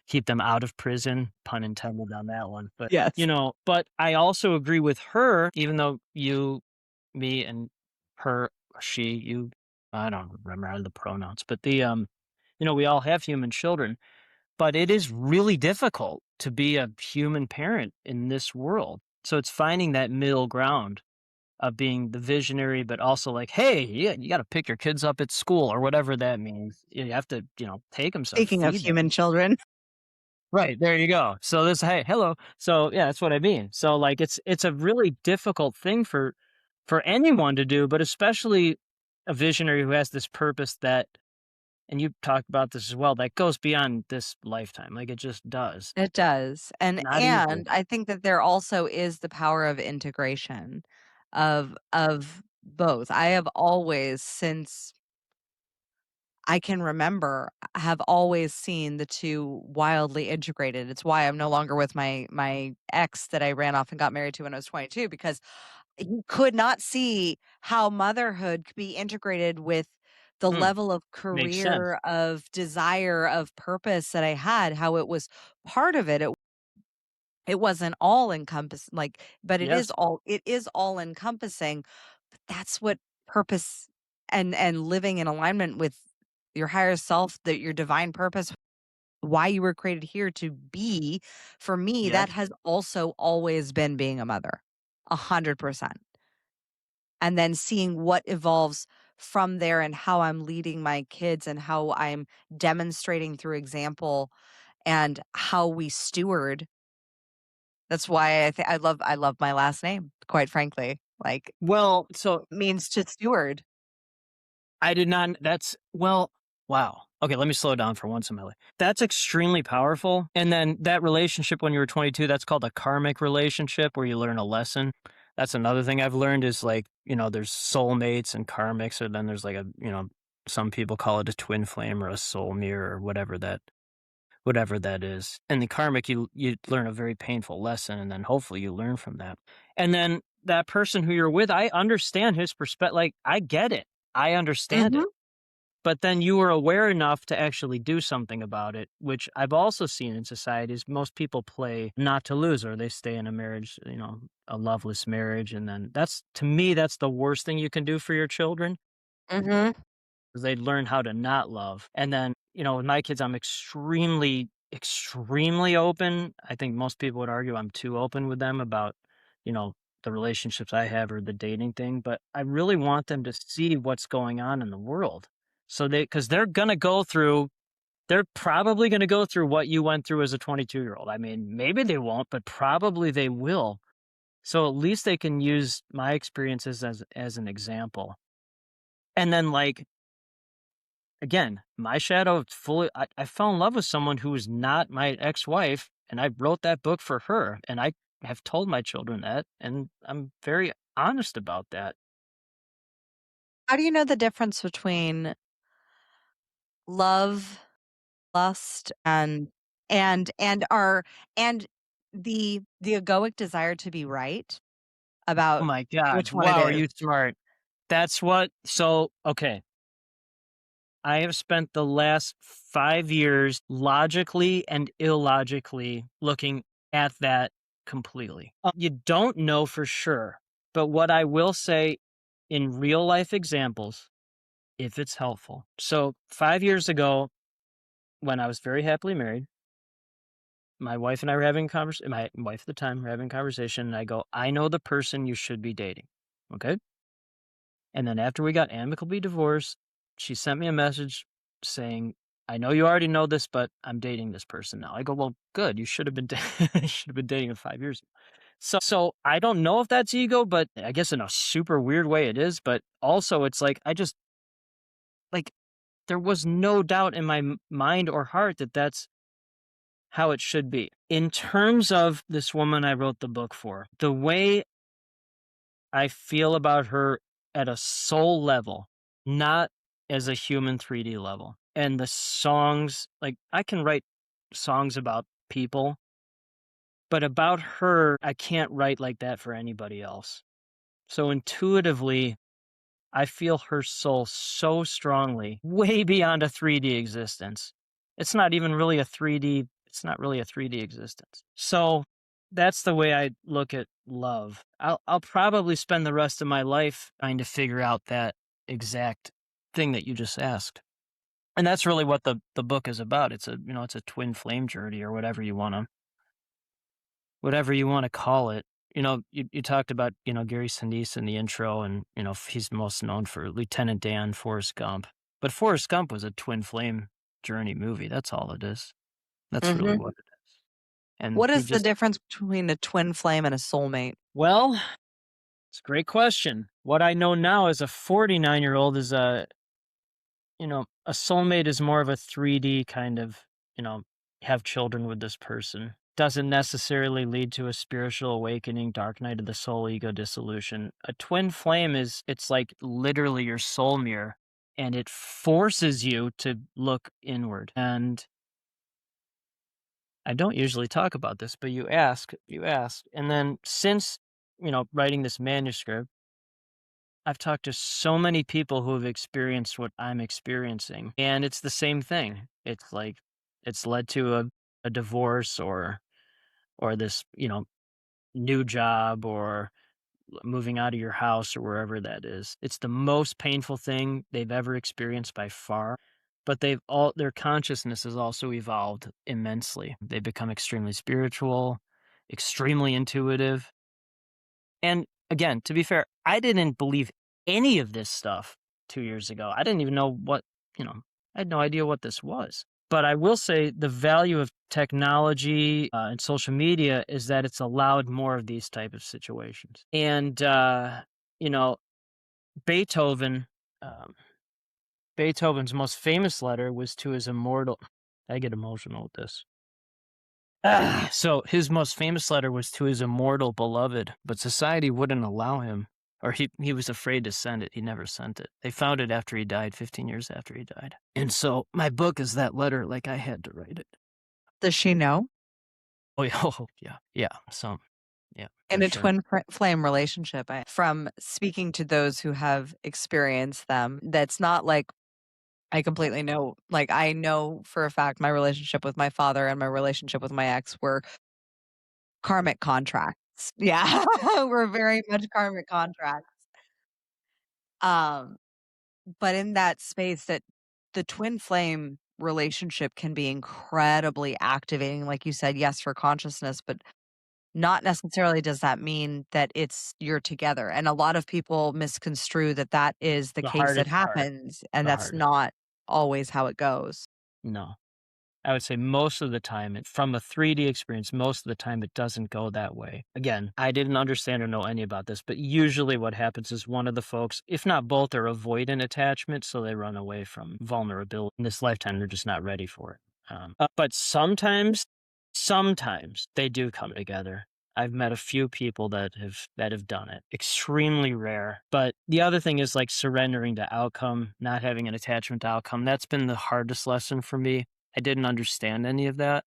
keep them out of prison, pun intended on that one. But, Yes. but I also agree with her, even though you, me, and her, she, you, I don't remember the pronouns, but we all have human children, but it is really difficult to be a human parent in this world. So it's finding that middle ground of being the visionary, but also like, hey, you got to pick your kids up at school or whatever that means. You have to, take them stuff, Speaking of feed human them. children. Right, there you go. So hey, hello. So yeah, that's what I mean. So like it's a really difficult thing for anyone to do, but especially a visionary who has this purpose that, and you talked about this as well, that goes beyond this lifetime. Like it just does. It does, and Not easy. and I think that there also is the power of integration of both. I have always, since I can remember, have always seen the 2 wildly integrated. It's why I'm no longer with my ex that I ran off and got married to when I was 22, because he could not see how motherhood could be integrated with the Hmm, level of makes sense. career, of desire, of purpose that I had, how it was part of it. It wasn't all encompass like, but Yes. it is all encompassing. But that's what purpose and living in alignment with your higher self, that your divine purpose, why you were created here to be, for me, that Yes. has also always been being a mother. 100%. And then seeing what evolves from there and how I'm leading my kids and how I'm demonstrating through example and how we steward. That's why I love my last name, quite frankly. Like, Well, so means to steward. I did not. That's well. Wow. Okay, let me slow down for once in my life. That's extremely powerful. And then that relationship when you were 22, that's called a karmic relationship where you learn a lesson. That's another thing I've learned is like, there's soulmates and karmics, or then there's like some people call it a twin flame or a soul mirror or whatever that is. And the karmic, you learn a very painful lesson, and then hopefully you learn from that. And then that person who you're with, I understand his perspective. Like I get it. I understand Mhm. it. But then you were aware enough to actually do something about it, which I've also seen in societies. Most people play not to lose, or they stay in a marriage, a loveless marriage. And then to me, that's the worst thing you can do for your children, Mhm. because they learn how to not love. And then, with my kids, I'm extremely, extremely open. I think most people would argue I'm too open with them about, you know, the relationships I have or the dating thing. But I really want them to see what's going on in the world. So because they're probably going to go through what you went through as a 22-year-old. I mean, maybe they won't, but probably they will. So at least they can use my experiences as an example. And then like, again, my shadow fully, I fell in love with someone who was not my ex-wife, and I wrote that book for her, and I have told my children that, and I'm very honest about that. How do you know the difference between love, lust, and and the egoic desire to be right Oh about my god, which one it wow, are is? you smart. Okay, I have spent the last 5 years logically and illogically looking at that completely. You don't know for sure, but what I will say in real life examples, if it's helpful. So 5 years ago, when I was very happily married, my wife and I were having a conversation. My wife at the time were having a conversation, and I go, "I know the person you should be dating." Okay? And then after we got amicably divorced, she sent me a message saying, "I know you already know this, but I'm dating this person now." I go, "Well, good. You should have been you should have been dating him 5 years ago." So I don't know if that's ego, but I guess in a super weird way it is, but also it's like I just like there was no doubt in my mind or heart that that's how it should be. In terms of this woman I wrote the book for, the way I feel about her at a soul level, not as a human 3D level. And the songs, like I can write songs about people, but about her, I can't write like that for anybody else. So intuitively, I feel her soul so strongly, way beyond a 3D existence. It's not even really a 3D, it's not really a 3D existence. So that's the way I look at love. I'll probably spend the rest of my life trying to figure out that exact thing that you just asked. And that's really what the book is about. It's a, it's a twin flame journey or whatever you want to call it. You talked about, Gary Sinise in the intro, and, he's most known for Lieutenant Dan, Forrest Gump. But Forrest Gump was a twin flame journey movie. That's all it is. That's really Mhm. what it is. And What he is the just, difference between a twin flame and a soulmate? well, it's a great question. What I know now as a 49-year-old is a soulmate is more of a 3D kind of, have children with this person. Doesn't necessarily lead to a spiritual awakening, dark night of the soul, ego dissolution. A twin flame it's like literally your soul mirror, and it forces you to look inward. And I don't usually talk about this, but you ask. And then since, writing this manuscript, I've talked to so many people who have experienced what I'm experiencing, and it's the same thing. It's like it's led to a divorce or this, new job or moving out of your house or wherever that is. It's the most painful thing they've ever experienced by far, but their consciousness has also evolved immensely. They've become extremely spiritual, extremely intuitive, and again, to be fair, I didn't believe any of this stuff 2 years ago. I didn't even know I had no idea what this was. But I will say the value of technology and social media is that it's allowed more of these type of situations. And, you know, Beethoven, um, Beethoven's most famous letter was to his immortal. I get emotional with this. So his most famous letter was to his immortal beloved, but society wouldn't allow him, or he was afraid to send it. He never sent it. They found it after he died, 15 years after he died. And so my book is that letter, like I had to write it. Does she know? Oh, yeah. Oh, yeah. Yeah. So, yeah, In for a sure. twin flame relationship, from speaking to those who have experienced them, that's not like I completely know. Like, I know for a fact my relationship with my father and my relationship with my ex were karmic contracts. Yeah, we're very much karmic contracts. Um, but in that space, that the twin flame relationship can be incredibly activating. Like you said, yes, for consciousness, but not necessarily does that mean that you're together. And a lot of people misconstrue that that is the The case that hardest part. happens, and The that's hardest. not always how it goes. No. I would say most of the time, from a 3D experience, most of the time it doesn't go that way. Again, I didn't understand or know any about this, but usually what happens is one of the folks, if not both, are avoidant attachment, so they run away from vulnerability. In this lifetime, they're just not ready for it. But sometimes they do come together. I've met a few people that have done it. Extremely rare. But the other thing is like surrendering to outcome, not having an attachment to outcome. That's been the hardest lesson for me. I didn't understand any of that.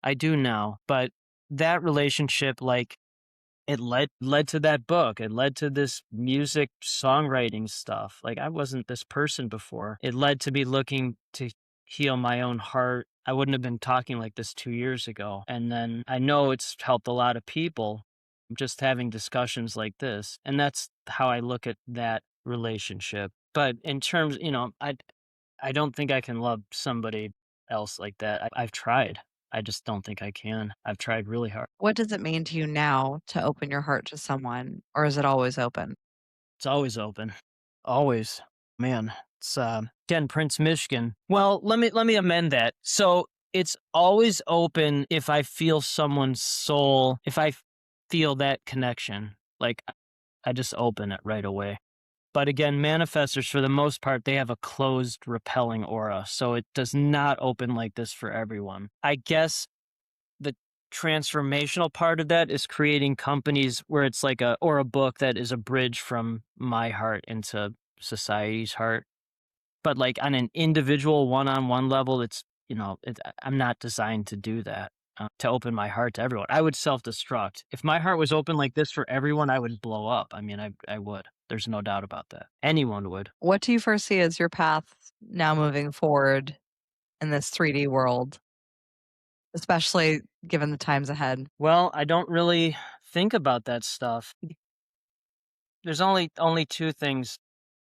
I do now, but that relationship, like it led to that book. It led to this music songwriting stuff. Like I wasn't this person before. It led to me looking to heal my own heart. I wouldn't have been talking like this 2 years ago. And then I know it's helped a lot of people just having discussions like this. And that's how I look at that relationship. But in terms, I don't think I can love somebody else like that. I've tried. I just don't think I can. I've tried really hard. What does it mean to you now to open your heart to someone, or is it always open? It's always open. Always. Man, it's again Prince Michigan. Well, let me amend that. So it's always open if I feel someone's soul, if I feel that connection. Like I just open it right away. But again, manifestors, for the most part, they have a closed, repelling aura. So it does not open like this for everyone. I guess the transformational part of that is creating companies where it's like a book that is a bridge from my heart into society's heart. But, like, on an individual one-on-one level, I'm not designed to do that, to open my heart to everyone. I would self-destruct. If my heart was open like this for everyone, I would blow up. I mean, I would. There's no doubt about that. Anyone would. What do you foresee as your path now moving forward in this 3D world, especially given the times ahead? Well, I don't really think about that stuff. There's only 2 things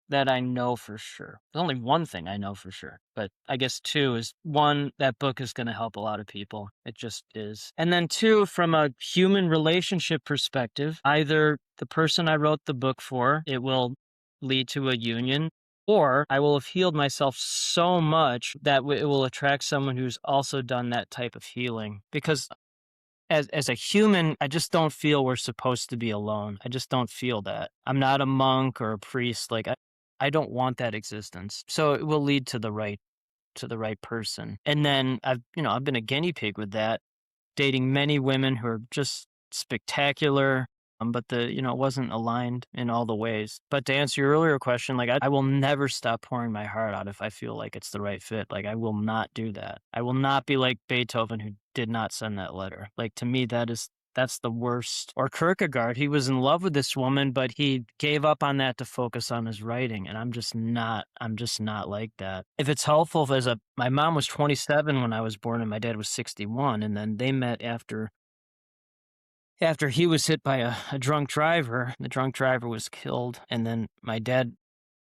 that I know for sure. There's only one thing I know for sure, but I guess 2 is, 1, that book is gonna help a lot of people. It just is. And then 2, from a human relationship perspective, either the person I wrote the book for, it will lead to a union, or I will have healed myself so much that it will attract someone who's also done that type of healing. Because as a human, I just don't feel we're supposed to be alone. I just don't feel that. I'm not a monk or a priest. Like I don't want that existence. So it will lead to the right person. And then I've been a guinea pig with that, dating many women who are just spectacular, but it wasn't aligned in all the ways. But to answer your earlier question, like I will never stop pouring my heart out if I feel like it's the right fit. Like I will not do that. I will not be like Beethoven who did not send that letter. Like to me, that's the worst. Or Kierkegaard, he was in love with this woman, but he gave up on that to focus on his writing. And I'm just not like that. If it's helpful, my mom was 27 when I was born and my dad was 61. And then they met after he was hit by a drunk driver. The drunk driver was killed. And then my dad,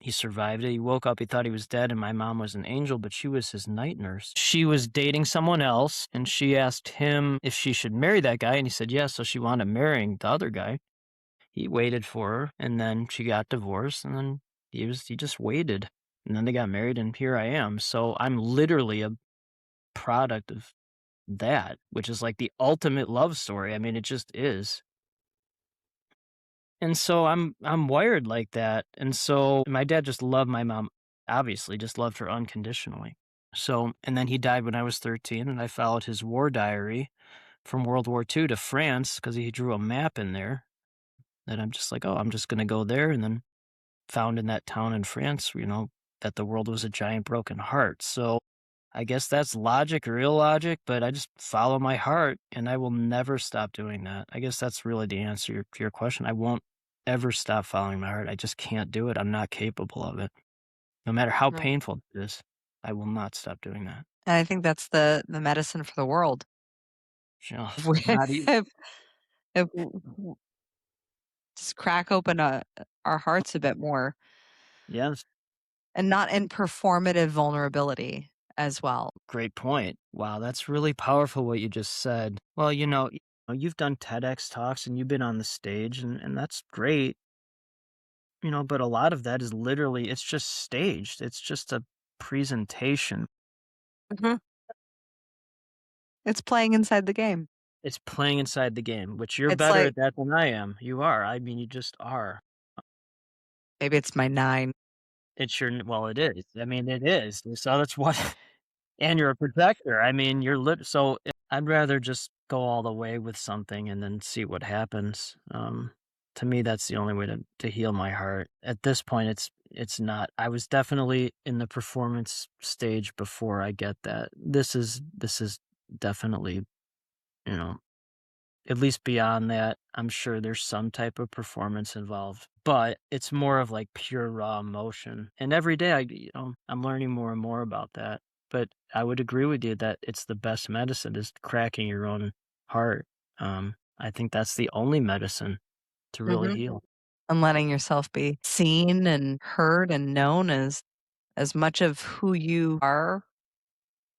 he survived it. He woke up, he thought he was dead, and my mom was an angel, but she was his night nurse. She was dating someone else, and she asked him if she should marry that guy, and he said yes, so she wound up marrying the other guy. He waited for her, and then she got divorced, and then he just waited. And then they got married, and here I am. So I'm literally a product of that, which is like the ultimate love story. I mean, it just is. And so I'm wired like that. And so my dad just loved my mom, obviously, just loved her unconditionally. So, and then he died when I was 13, and I followed his war diary from World War II to France because he drew a map in there. And I'm just like, oh, I'm just going to go there. And then found in that town in France, that the world was a giant broken heart. So I guess that's logic or illogic, but I just follow my heart and I will never stop doing that. I guess that's really the answer to your question. I won't ever stop following my heart. I just can't do it. I'm not capable of it. No matter how Right. painful it is, I will not stop doing that. And I think that's the medicine for the world. You know, If we not even, if just crack open, our hearts a bit more yes, and not in performative vulnerability as well. great point. Wow, that's really powerful what you just said. Well, you've done TEDx talks and you've been on the stage, and that's great. But a lot of that is literally, it's just staged. It's just a presentation. Mhm. It's playing inside the game. It's playing inside the game, which you're It's better like at that than I am. You are. I mean, you just are. maybe it's my 9. Well, it is. I mean, it is. So that's what, and you're a protector. I mean, I'd rather just go all the way with something and then see what happens. To me, that's the only way to heal my heart. At this point, it's not. I was definitely in the performance stage before I get that. This is definitely, you know, at least beyond that, I'm sure there's some type of performance involved, but it's more of like pure raw emotion. And every day I'm learning more and more about that. But I would agree with you that it's the best medicine is cracking your own heart. I think that's the only medicine to really Mhm. heal. And letting yourself be seen and heard and known as much of who you are,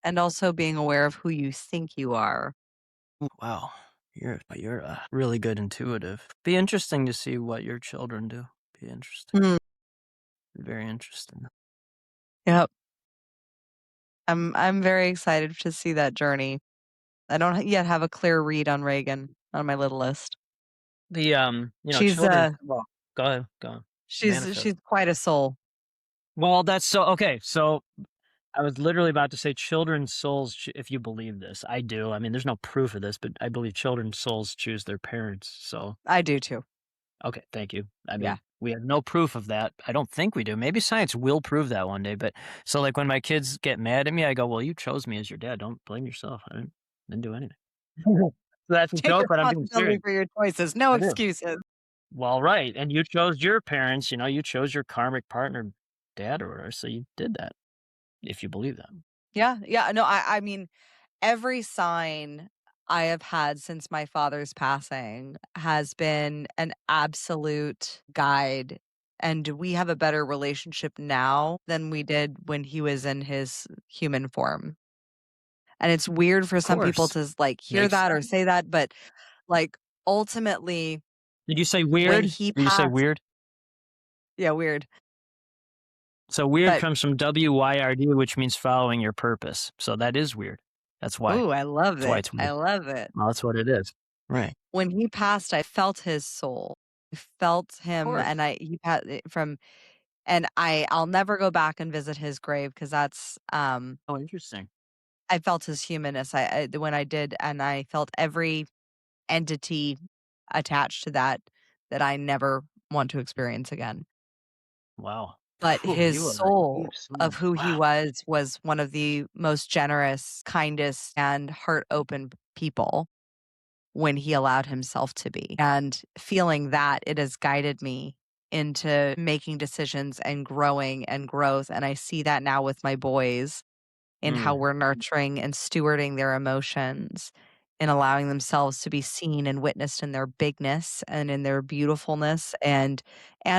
and also being aware of who you think you are. Ooh, wow. You're a really good intuitive. Be interesting to see what your children do. Be interesting. Mm, Very interesting. yep. I'm very excited to see that journey. I don't yet have a clear read on Reagan on my little list. The She's, children, well, go ahead, go on. she's Manifest. she's quite a soul. Well, that's so okay. So I was literally about to say children's souls, if you believe this. I do. I mean, there's no proof of this, but I believe children's souls choose their parents. So, I do too. okay, thank you. I Yeah. mean, we have no proof of that. I don't think we do. Maybe science will prove that one day. But so, like, when my kids get mad at me, I go, "Well, you chose me as your dad. Don't blame yourself. Didn't do anything." So that's a Take joke, but I'm being responsibility serious. for your choices. No I do. excuses. Well, right. And you chose your parents. You chose your karmic partner, dad or whatever. So you did that, if you believe that. Yeah. Yeah. No, I mean, every sign I have had since my father's passing has been an absolute guide. And we have a better relationship now than we did when he was in his human form. And it's weird for Of some people course. to like hear Makes that or sense. say that, but like ultimately Did you say when weird? he Did you say passed, weird? yeah, weird. So weird But comes from WYRD, which means following your purpose. So that is weird. That's why. ooh, I love That's why it. it's I weird. love it. Well, that's what it is. Right. When he passed, I felt his soul. I felt Of him course. and he passed from and I'll never go back and visit his grave because that's, Oh, interesting. I felt his humanness. I when I did, and I felt every entity attached to that that I never want to experience again. Wow. But Whew, his you are a soul deep of soul. who he Wow. was one of the most generous, kindest, and heart open people when he allowed himself to be. And feeling that, it has guided me into making decisions and growing and growth. And I see that now with my boys in how Mm. we're nurturing and stewarding their emotions and allowing themselves to be seen and witnessed in their bigness and in their beautifulness and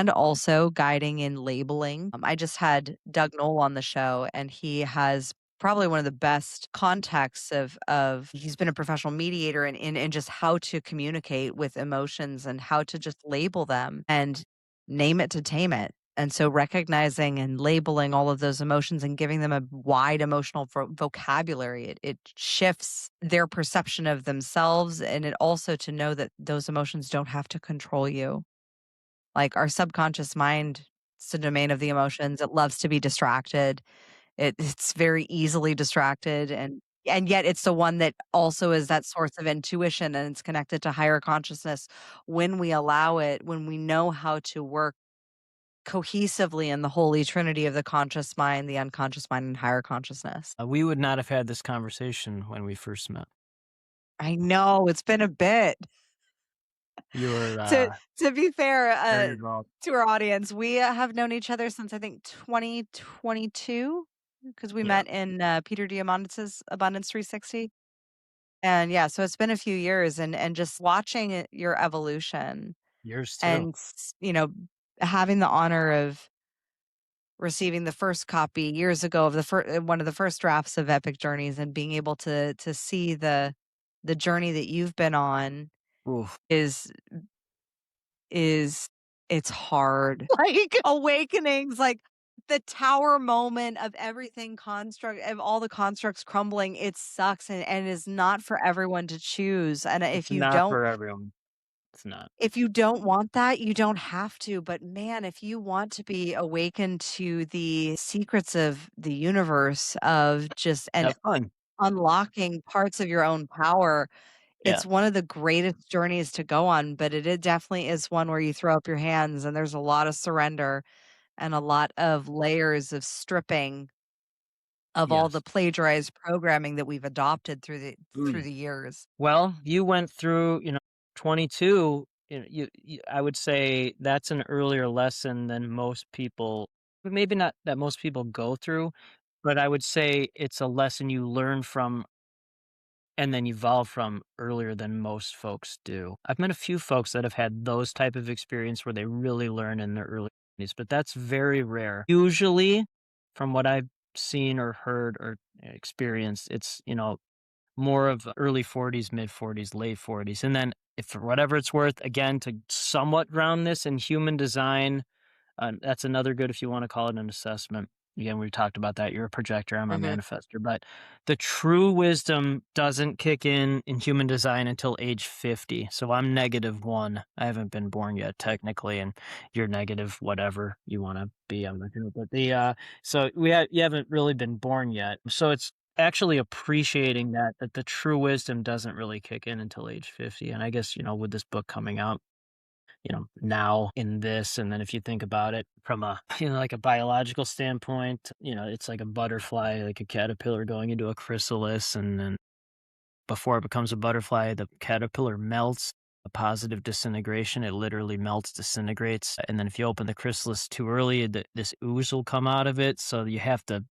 also guiding in labeling. I just had Doug Knoll on the show and he has probably one of the best contexts of he's been a professional mediator in just how to communicate with emotions and how to just label them and name it to tame it. And so recognizing and labeling all of those emotions and giving them a wide emotional vocabulary, it shifts their perception of themselves. And it also to know that those emotions don't have to control you. Like our subconscious mind, it's the domain of the emotions. It loves to be distracted. It's very easily distracted and yet it's the one that also is that source of intuition and it's connected to higher consciousness when we allow it, when we know how to work cohesively in the holy trinity of the conscious mind, the unconscious mind, and higher consciousness. We would not have had this conversation when we first met. I know it's been a bit. You were To to be fair, very involved. to our audience, we have known each other since I think 2022 because we Yeah. met in Peter Diamandis's Abundance 360. And yeah, so it's been a few years and just watching your evolution Yours too. and having the honor of receiving the first copy years ago of one of the first drafts of Epic Journeys and being able to see the journey that you've been on Oof. is is it's hard. Like awakenings, like the tower moment of everything construct of all the constructs crumbling, it sucks and is not for everyone to choose. And It's not for everyone. It's not. if you don't want that, you don't have to, but man, if you want to be awakened to the secrets of the universe of just and Have fun. unlocking parts of your own power, Yeah. it's one of the greatest journeys to go on, but it definitely is one where you throw up your hands and there's a lot of surrender and a lot of layers of stripping of all the Yes. plagiarized programming that we've adopted through Mm. the years. Well, you went through, 22. I would say that's an earlier lesson than most people, but maybe not that most people go through, but I would say it's a lesson you learn from and then evolve from earlier than most folks do. I've met a few folks that have had those type of experience where they really learn in their early 20s, but that's very rare. Usually, from what I've seen or heard or experienced, it's, more of early 40s, mid 40s, late 40s. And then if for whatever it's worth, again, to somewhat ground this in human design, that's another good if you want to call it an assessment. Again, we talked about that. You're a projector, I'm a Mhm. manifestor. But the true wisdom doesn't kick in human design until age 50. So I'm -1. I haven't been born yet, technically, and you're negative whatever you want to be. I'm not gonna, but so you haven't really been born yet. So it's actually appreciating that the true wisdom doesn't really kick in until age 50. And I guess, with this book coming out, now in this. And then if you think about it from a, like a biological standpoint, it's like a butterfly, like a caterpillar going into a chrysalis. And then before it becomes a butterfly, the caterpillar melts. A positive disintegration, it literally melts, disintegrates. And then if you open the chrysalis too early, this ooze will come out of it. So you have to,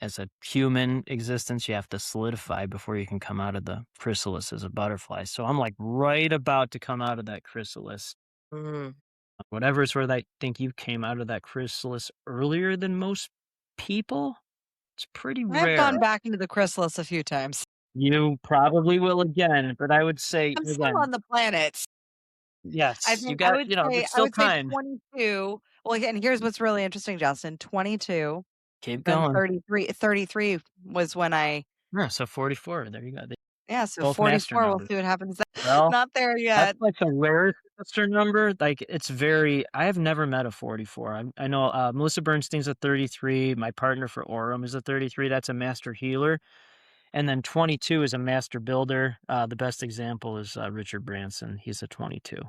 as a human existence, you have to solidify before you can come out of the chrysalis as a butterfly. So I'm like right about to come out of that chrysalis. Mhm. Whatever's where I think you came out of that chrysalis earlier than most people. It's pretty I have gone rare. back into the chrysalis a few times. You probably will again, but I would say I'm still on again, the planet. I yes, you think got, I there's still would say time. 22. Well, again, here's what's really interesting, Justin. 22, Keep then going. 33 was when I Yeah, so 44. There you go. yeah, so Both master 44, we'll numbers. see what happens then. Well, Not there that's yet. like the rarest master number. Like it's very. I have never met a 44. I know Melissa Bernstein's a 33. My partner for Orem is a 33. That's a master healer. And then 22 is a master builder. The best example is Richard Branson. He's a 22.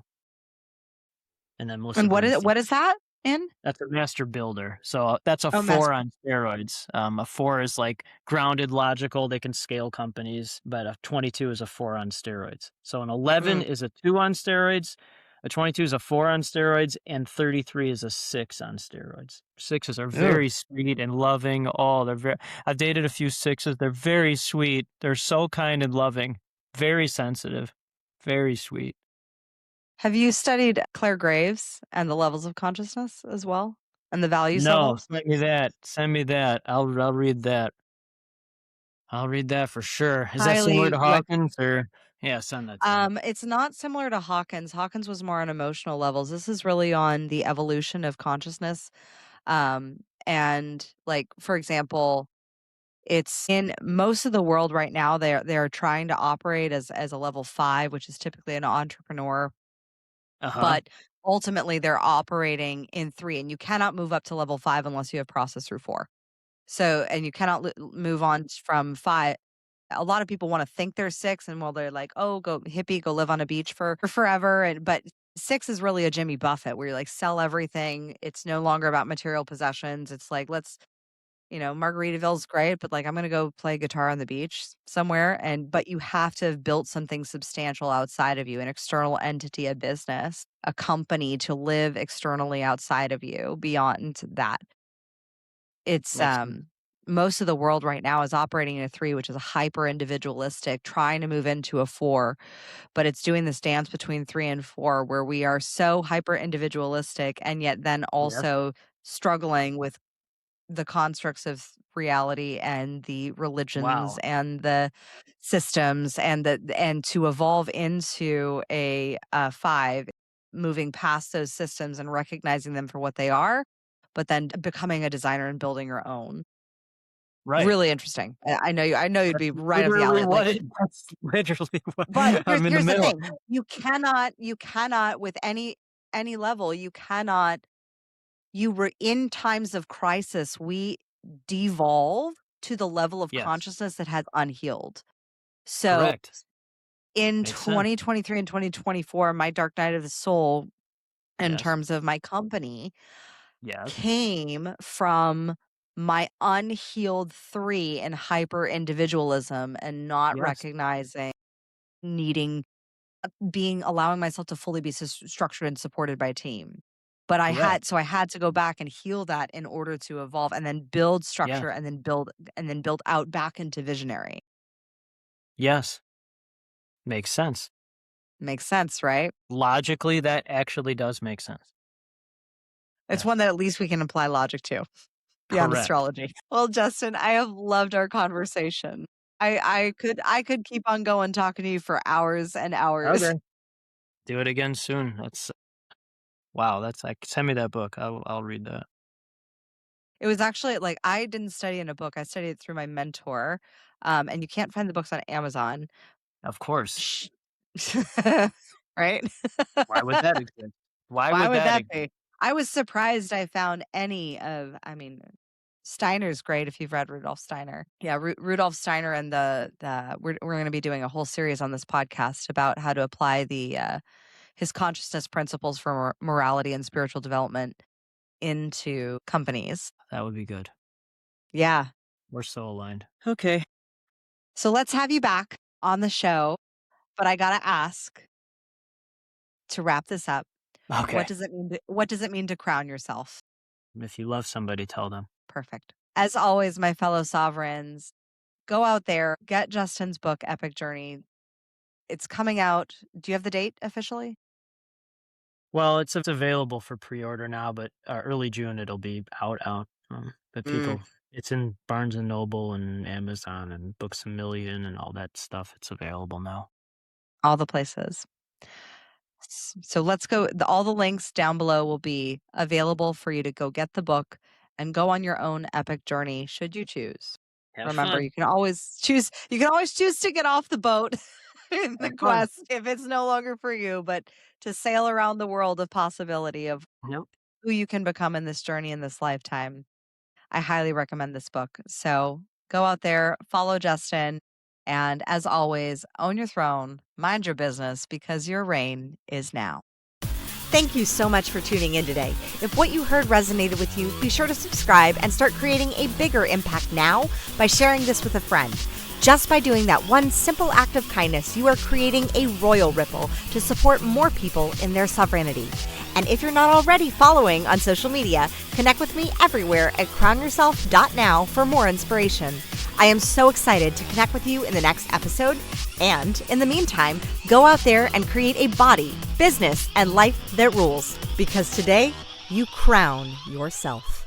And then Melissa And Bernstein. what is that in? That's a master builder. So that's a Oh, 4 master. on steroids. A 4 is like grounded, logical. They can scale companies, but a 22 is a 4 on steroids. So an 11 Mm. is a 2 on steroids. A 22 is a 4 on steroids, and 33 is a 6 on steroids. Sixes are Ooh. very sweet and loving. Oh, they're very. I've dated a few sixes. They're very sweet. They're so kind and loving. Very sensitive. Very sweet. Have you studied Claire Graves and the levels of consciousness as well? And the value No, levels? send me that. Send me that. I'll read that. I'll read that for sure. Is that similar Highly to rec Hawkins or yeah, send that to me. It's not similar to Hawkins. Hawkins was more on emotional levels. This is really on the evolution of consciousness. And like, for example, it's in most of the world right now, they're trying to operate as a level 5, which is typically an entrepreneur, Uh-huh. but ultimately they're operating in 3, and you cannot move up to level 5 unless you have processed through 4. So, and you cannot move on from 5. A lot of people wanna think they're 6, and well, they're like, "Oh, go hippie, go live on a beach for forever," but 6 is really a Jimmy Buffett where you're like, sell everything. It's no longer about material possessions. It's like, let's Margaritaville's great, but, like, I'm gonna go play guitar on the beach somewhere, but you have to have built something substantial outside of you, an external entity, a business, a company to live externally outside of you beyond that. It's, Makes sense. most of the world right now is operating in a 3, which is a hyper individualistic, trying to move into a 4, but it's doing this dance between 3 and 4 where we are so hyper individualistic and yet then Yes. also struggling with the constructs of reality and the religions Wow. and the systems and to evolve into a 5, moving past those systems and recognizing them for what they are, but then becoming a designer and building your own. Right. Really interesting. I know you'd That's be right up the literally alley, what like, it that's literally what but I'm in the here's the middle. thing, you cannot with any level, you cannot you were in times of crisis, we devolve to the level of Yes. consciousness that has unhealed. So Correct. in Makes sense. 2023 and 2024, my dark night of the soul, in Yes. terms of my company, Yes. came from my unhealed 3 and hyper individualism and not Yes. recognizing needing being allowing myself to fully be structured and supported by a team. But Correct. I had to go back and heal that in order to evolve and then build Yes. structure and then build out back into visionary. Yes. Makes sense. Makes sense, right? Logically, that actually does make sense. It's one Yes. that at least we can apply logic to beyond Correct. astrology. Well, Justin, I have loved our conversation. I could keep on going talking to you for hours and hours. Okay. Do it again soon. That's wow, that's like send me that book. I'll read that. It was actually like I didn't study in a book. I studied it through my mentor. And you can't find the books on Amazon. Of course. Sh- right? Why would that exist? Why Why would would that that exist? be? I was surprised I found any of, I mean, Steiner's great if you've read Rudolf Steiner. Yeah, Rudolf Steiner and we're going to be doing a whole series on this podcast about how to apply the his consciousness principles for morality and spiritual development into companies. That would be good. Yeah. We're so aligned. Okay. So let's have you back on the show, but I got to ask to wrap this up. Okay. What does it mean to crown yourself? If you love somebody, tell them. Perfect. As always, my fellow sovereigns, go out there, get Justin's book, Epic Journey. It's coming out. Do you have the date officially? Well, it's available for pre-order now, but early June it'll be out. But people, it's in Barnes and Noble and Amazon and Books A Million and all that stuff. It's available now. All the places. So let's go. All the links down below will be available for you to go get the book and go on your own epic journey should you choose. Remember, you can always choose to get off the boat in the quest if it's no longer for you, but to sail around the world of possibility of who you can become in this journey in this lifetime. I highly recommend this book. So go out there, follow Justin, and as always, own your throne, mind your business, because your reign is now. Thank you so much for tuning in today. If what you heard resonated with you, be sure to subscribe and start creating a bigger impact now by sharing this with a friend. Just by doing that one simple act of kindness, you are creating a royal ripple to support more people in their sovereignty. And if you're not already following on social media, connect with me everywhere at crownyourself.now for more inspiration. I am so excited to connect with you in the next episode. And in the meantime, go out there and create a body, business, and life that rules. Because today, you crown yourself.